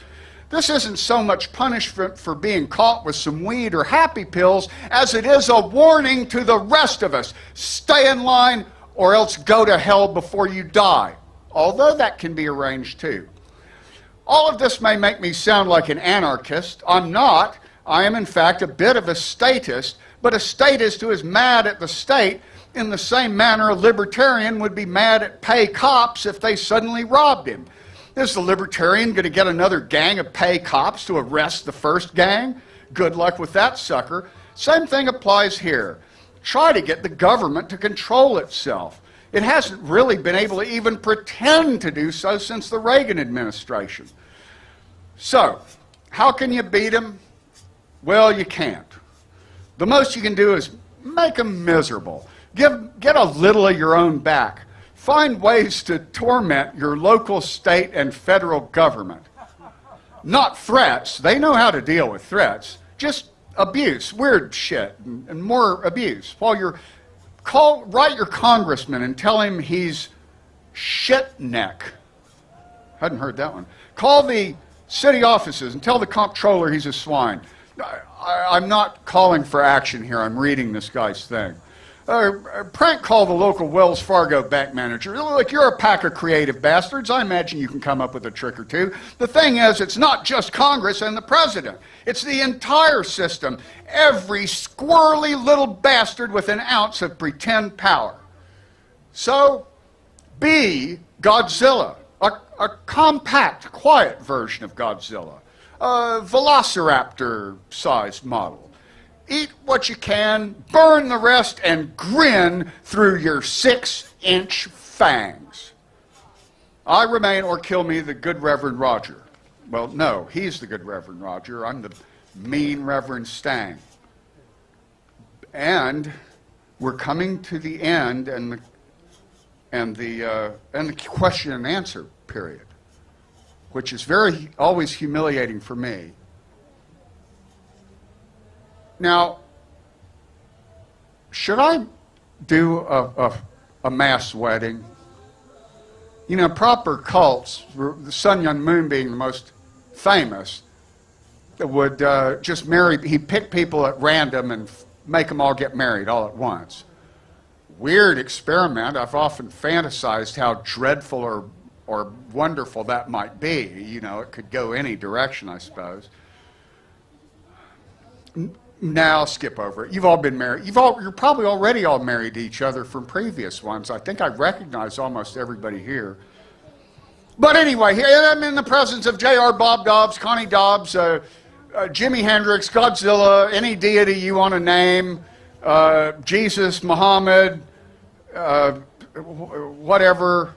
This isn't so much punishment for being caught with some weed or happy pills as it is a warning to the rest of us. Stay in line or else go to hell before you die. Although that can be arranged too. All of this may make me sound like an anarchist. I'm not. I am, in fact, a bit of a statist, but a statist who is mad at the state in the same manner a libertarian would be mad at pay cops if they suddenly robbed him. Is the libertarian going to get another gang of pay cops to arrest the first gang? Good luck with that sucker. Same thing applies here. Try to get the government to control itself. It hasn't really been able to even pretend to do so since the Reagan administration. So, how can you beat them? Well, you can't. The most you can do is make them miserable. Get a little of your own back. Find ways to torment your local, state, and federal government. Not threats. They know how to deal with threats. Just abuse, weird shit, and more abuse. While you're write your congressman and tell him he's shitneck. Hadn't heard that one. Call the city offices and tell the comptroller he's a swine. I'm not calling for action here. I'm reading this guy's thing. Prank call the local Wells Fargo bank manager. Look, you're a pack of creative bastards. I imagine you can come up with a trick or two. The thing is, it's not just Congress and the president. It's the entire system. Every squirrely little bastard with an ounce of pretend power. So, be Godzilla. A compact, quiet version of Godzilla. A velociraptor-sized model. Eat what you can, burn the rest, and grin through your 6-inch fangs. I remain, or kill me, the good Reverend Roger. Well, no, he's the good Reverend Roger. I'm the mean Reverend Stang. And we're coming to the end and the question and answer period, which is always humiliating for me. Now, should I do a mass wedding? You know, proper cults, the Sun Yun Moon being the most famous, would just marry, he'd pick people at random and make them all get married all at once. Weird experiment. I've often fantasized how dreadful or wonderful that might be. You know, it could go any direction, I suppose. Now, skip over it. You've all been married. You're probably already all married to each other from previous ones. I think I recognize almost everybody here. But anyway, here I'm in the presence of J.R. Bob Dobbs, Connie Dobbs, Jimi Hendrix, Godzilla, any deity you want to name, Jesus, Muhammad, whatever,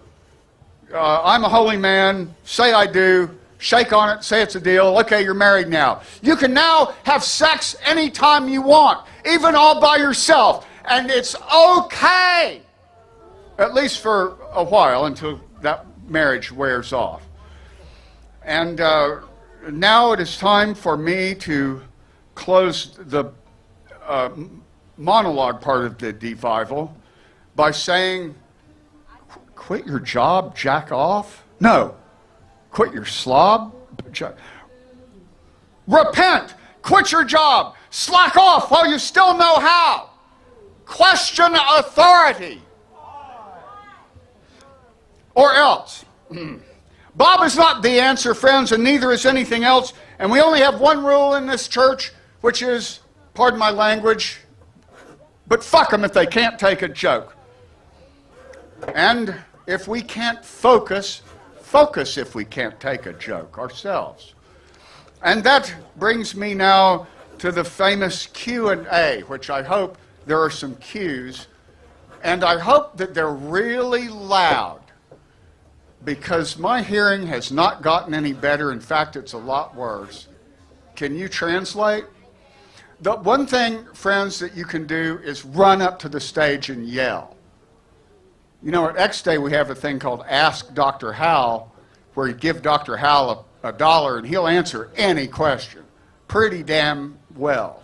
I'm a holy man, say I do, shake on it, say it's a deal, okay, you're married now. You can now have sex anytime you want, even all by yourself, and it's okay, at least for a while until that marriage wears off. And now it is time for me to close the monologue part of the devival by saying, quit your job, jack off? No. Quit your slob? Repent! Quit your job! Slack off while you still know how! Question authority! Or else. Bob is not the answer, friends, and neither is anything else. And we only have one rule in this church, which is, pardon my language, but fuck them if they can't take a joke. And if we can't focus if we can't take a joke ourselves. And that brings me now to the famous Q&A, which I hope there are some Q's, and I hope that they're really loud, because my hearing has not gotten any better. In fact, it's a lot worse. Can you translate? The one thing, friends, that you can do is run up to the stage and yell. You know, at X Day we have a thing called Ask Dr. Hal, where you give Dr. Hal a dollar and he'll answer any question pretty damn well.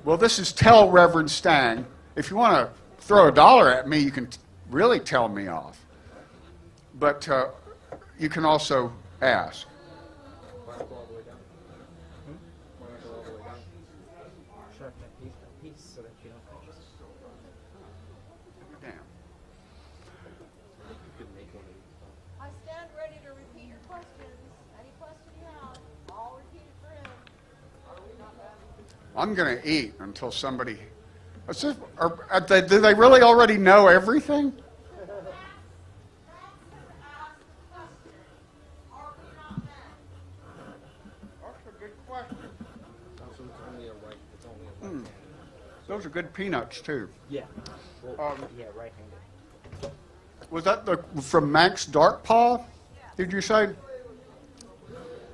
Well, this is Tell Reverend Stang. If you want to throw a dollar at me, you can really tell me off. But you can also ask. Want to go all the way down? Want to go all the way down? Sharpen that piece by piece so that you don't catch it. Damn. You could make one of these. I stand ready to repeat your questions. Any question you have, I'll repeat it for him. I'm going to eat until somebody... do they really already know everything? Those are good peanuts, too. Yeah. Well, yeah, right-handed. Was that from Max Darkpaw, did you say?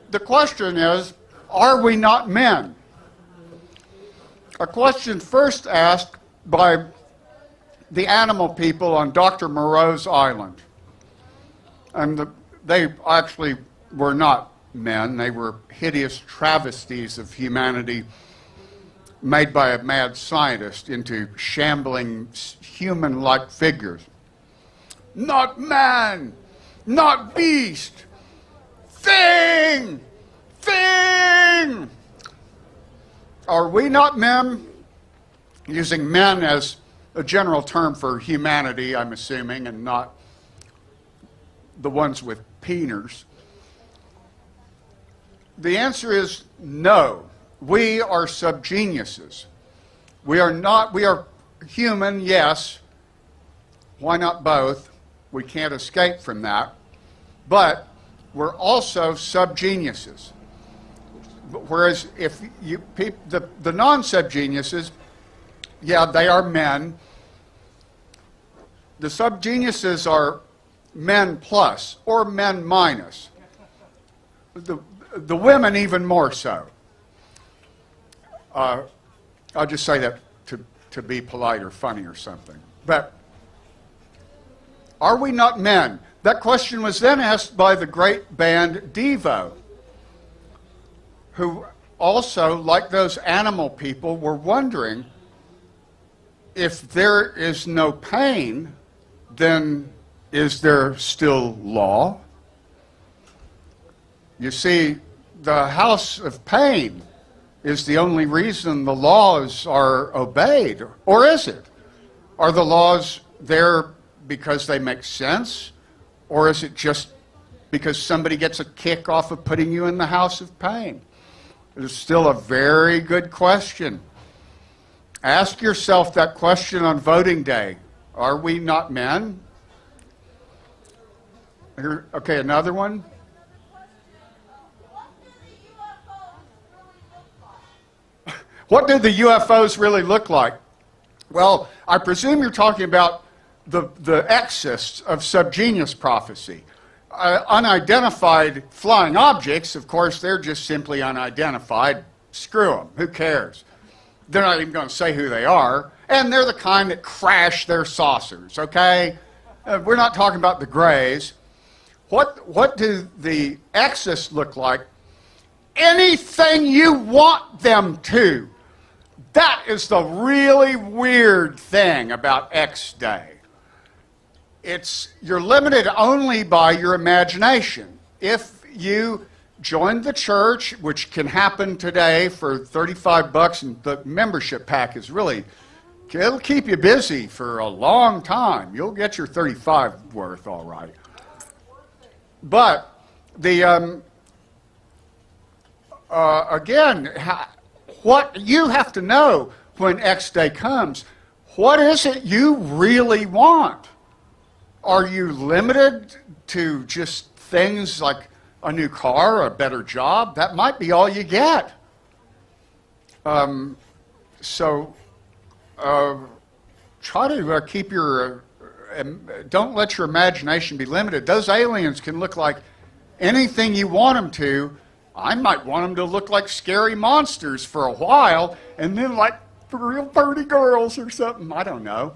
The question is, are we not men? A question first asked by the animal people on Dr. Moreau's Island. And they actually were not men. They were hideous travesties of humanity made by a mad scientist into shambling human-like figures. Not man, not beast, thing, thing. Are we not men? Using men as a general term for humanity, I'm assuming, and not the ones with peeners. The answer is no. We are subgeniuses. We are human, yes. Why not both? We can't escape from that. But we're also subgeniuses. Whereas if the non-subgeniuses, yeah, they are men. The subgeniuses are men plus or men minus. The women even more so. I'll just say that to be polite or funny or something. But are we not men? That question was then asked by the great band Devo, who also, like those animal people, were wondering, if there is no pain, then is there still law? You see, the house of pain is the only reason the laws are obeyed. Or is it? Are the laws there because they make sense? Or is it just because somebody gets a kick off of putting you in the house of pain? It is still a very good question. Ask yourself that question on voting day. Are we not men? Here, okay, another one. What do the UFOs really look like? Well, I presume you're talking about the exists of subgenius prophecy. Unidentified flying objects, of course, they're just simply unidentified. Screw them. Who cares? They're not even going to say who they are. And they're the kind that crash their saucers, okay? We're not talking about the grays. What do the exists look like? Anything you want them to. That is the really weird thing about X Day. You're limited only by your imagination. If you join the church, which can happen today for $35, and the membership pack is really, it'll keep you busy for a long time. You'll get your 35 worth, all right. But again, what you have to know when X Day comes, what is it you really want? Are you limited to just things like a new car, a better job? That might be all you get. So try to keep your, don't let your imagination be limited. Those aliens can look like anything you want them to. I might want them to look like scary monsters for a while, and then like real pretty girls or something. I don't know.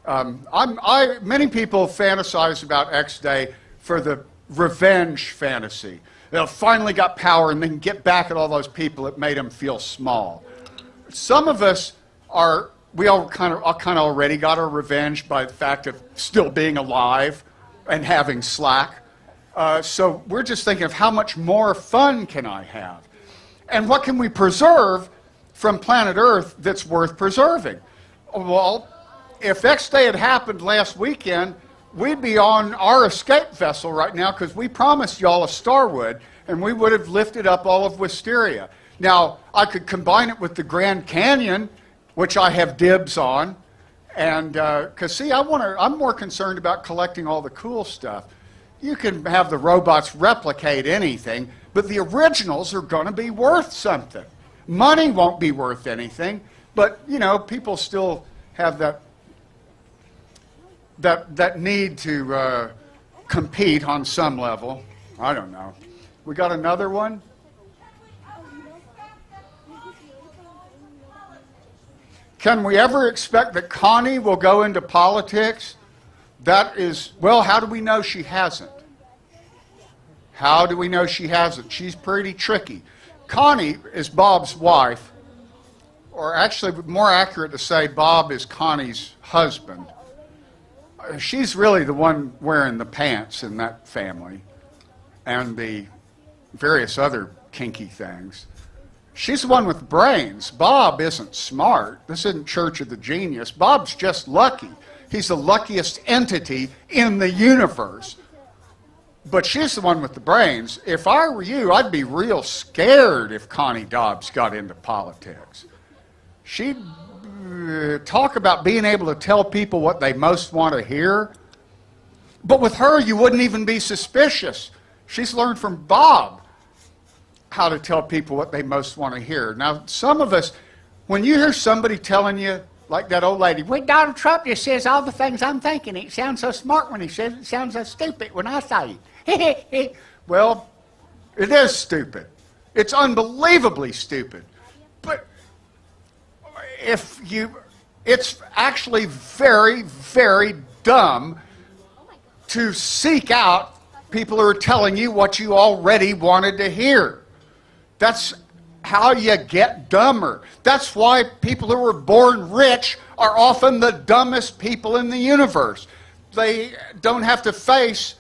Many people fantasize about X Day for the revenge fantasy. They'll finally got power and they can get back at all those people that made them feel small. Some of us we all kind of already got our revenge by the fact of still being alive and having slack. So we're just thinking of how much more fun can I have? And what can we preserve from planet Earth that's worth preserving? Well, if X Day had happened last weekend, we'd be on our escape vessel right now because we promised y'all a Starwood, and we would have lifted up all of Wisteria. Now, I could combine it with the Grand Canyon, which I have dibs on, and because see, I'm more concerned about collecting all the cool stuff. You can have the robots replicate anything, but the originals are going to be worth something. Money won't be worth anything, but you know, people still have that need to compete on some level. I don't know. We got another one? Can we ever expect that Connie will go into politics? That is, well, how do we know she hasn't? How do we know she hasn't? She's pretty tricky. Connie is Bob's wife, or actually more accurate to say Bob is Connie's husband. She's really the one wearing the pants in that family and the various other kinky things. She's the one with brains. Bob isn't smart. This isn't Church of the Genius. Bob's just lucky. He's the luckiest entity in the universe. But she's the one with the brains. If I were you, I'd be real scared if Connie Dobbs got into politics. She'd talk about being able to tell people what they most want to hear. But with her, you wouldn't even be suspicious. She's learned from Bob how to tell people what they most want to hear. Now, some of us, when you hear somebody telling you, like that old lady, When Donald Trump just says all the things I'm thinking, it sounds so smart when he says it, it sounds so stupid when I say it. well, it is stupid. It's unbelievably stupid. But it's actually very, very dumb to seek out people who are telling you what you already wanted to hear. That's how you get dumber. That's why people who were born rich are often the dumbest people in the universe. They don't have to face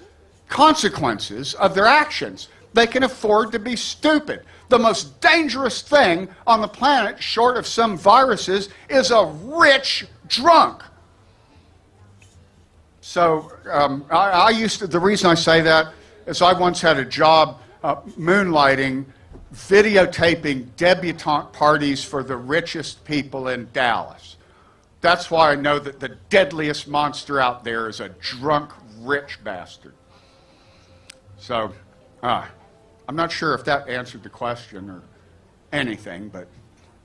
consequences of their actions. They can afford to be stupid. The most dangerous thing on the planet, short of some viruses, is a rich drunk. So the reason I say that is I once had a job moonlighting, videotaping debutante parties for the richest people in Dallas. That's why I know that the deadliest monster out there is a drunk, rich bastard. So, I'm not sure if that answered the question or anything, but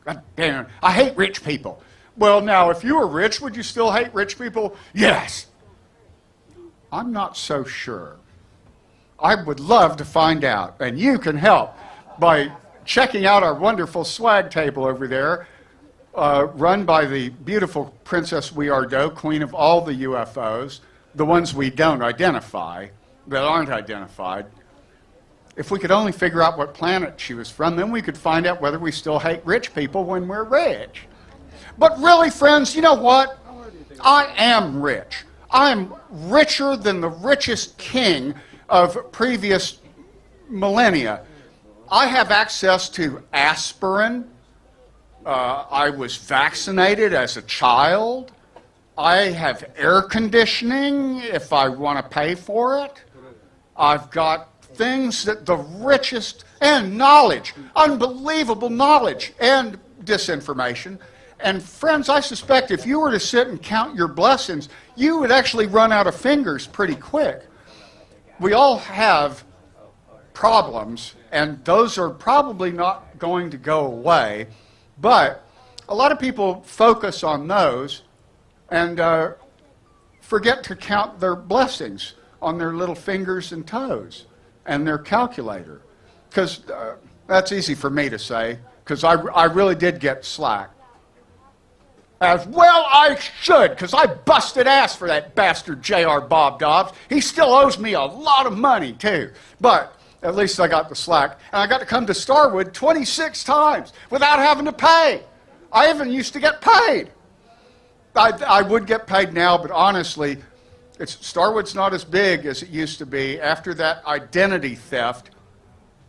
God damn, I hate rich people. Well, now, if you were rich, would you still hate rich people? Yes. I'm not so sure. I would love to find out, and you can help by checking out our wonderful swag table over there, run by the beautiful Princess Weirdo, queen of all the UFOs, the ones we don't identify, that aren't identified. If we could only figure out what planet she was from, then we could find out whether we still hate rich people when we're rich. But really, friends, you know what? I am rich. I'm richer than the richest king of previous millennia. I have access to aspirin. I was vaccinated as a child. I have air conditioning if I want to pay for it. I've got things that the richest, and knowledge, unbelievable knowledge and disinformation. And friends, I suspect if you were to sit and count your blessings, you would actually run out of fingers pretty quick. We all have problems, and those are probably not going to go away, but a lot of people focus on those and forget to count their blessings on their little fingers and toes and their calculator. Because that's easy for me to say, because I really did get slack. As well I should, because I busted ass for that bastard J.R. Bob Dobbs. He still owes me a lot of money, too. But at least I got the slack. And I got to come to Starwood 26 times without having to pay. I even used to get paid. I would get paid now, but honestly, Starwood's not as big as it used to be. After that identity theft,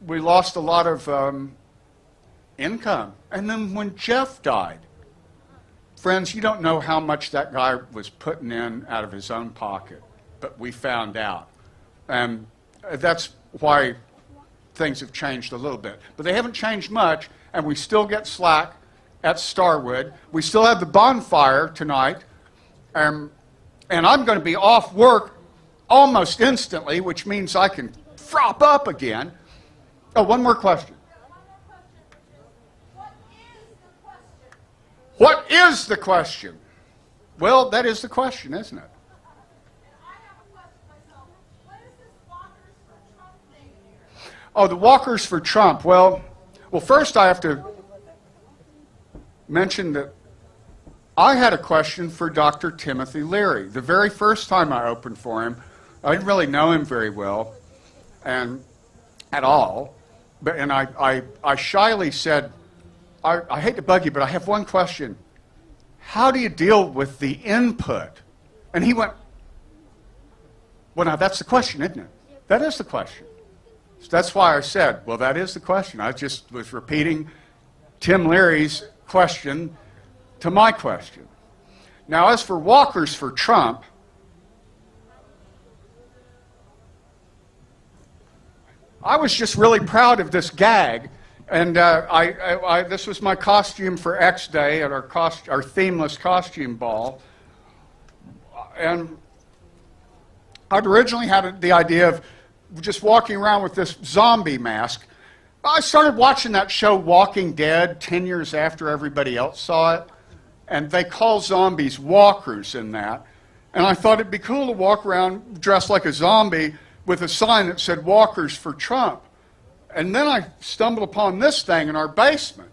we lost a lot of income. And then when Jeff died, friends, you don't know how much that guy was putting in out of his own pocket, but we found out. And that's why things have changed a little bit. But they haven't changed much, and we still get slack at Starwood. We still have the bonfire tonight, and I'm going to be off work almost instantly, which means I can frop up again. Oh, one more question. What is the question? Well, that is the question, isn't it? Oh, the Walkers for Trump. Well, first I have to mention that I had a question for Dr. Timothy Leary. The very first time I opened for him, I didn't really know him very well, and at all. And I shyly said, I hate to bug you, but I have one question. How do you deal with the input? And he went, well, now that's the question, isn't it? That is the question. So that's why I said, well, that is the question. I just was repeating Tim Leary's question to my question. Now, as for Walkers for Trump, I was just really proud of this gag. And this was my costume for X Day at our themeless costume ball. And I'd originally had the idea of just walking around with this zombie mask. I started watching that show Walking Dead 10 years after everybody else saw it. And they call zombies walkers in that. And I thought it'd be cool to walk around dressed like a zombie with a sign that said Walkers for Trump. And then I stumbled upon this thing in our basement.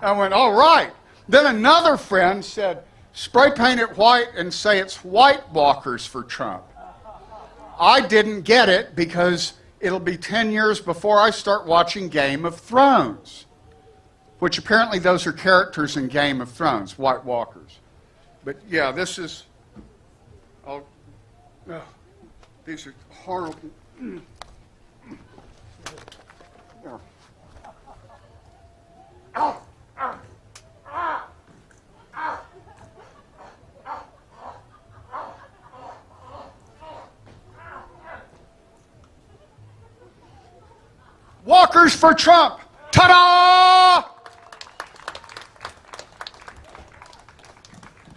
I went, all right. Then another friend said, spray paint it white and say it's White Walkers for Trump. I didn't get it because it'll be 10 years before I start watching Game of Thrones, which apparently those are characters in Game of Thrones, White Walkers. But yeah, this is, these are horrible. Walkers for Trump. Ta-da!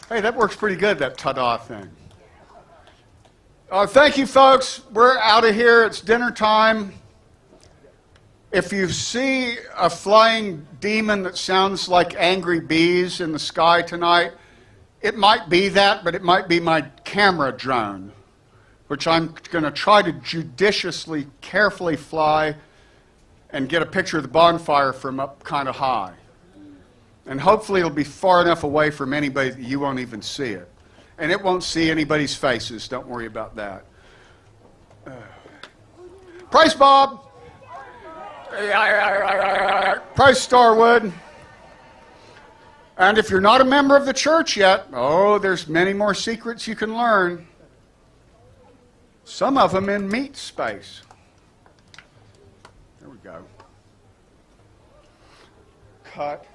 Hey, that works pretty good, that ta-da thing. Thank you, folks. We're out of here. It's dinner time. If you see a flying demon that sounds like angry bees in the sky tonight, It might be that, but it might be my camera drone, which I'm going to try to judiciously, carefully fly and get a picture of the bonfire from up kind of high. And hopefully it'll be far enough away from anybody that you won't even see it. And it won't see anybody's faces. Don't worry about that. Praise Bob. Praise Starwood. And if you're not a member of the church yet, oh, there's many more secrets you can learn. Some of them in meat space. There we go. Cut.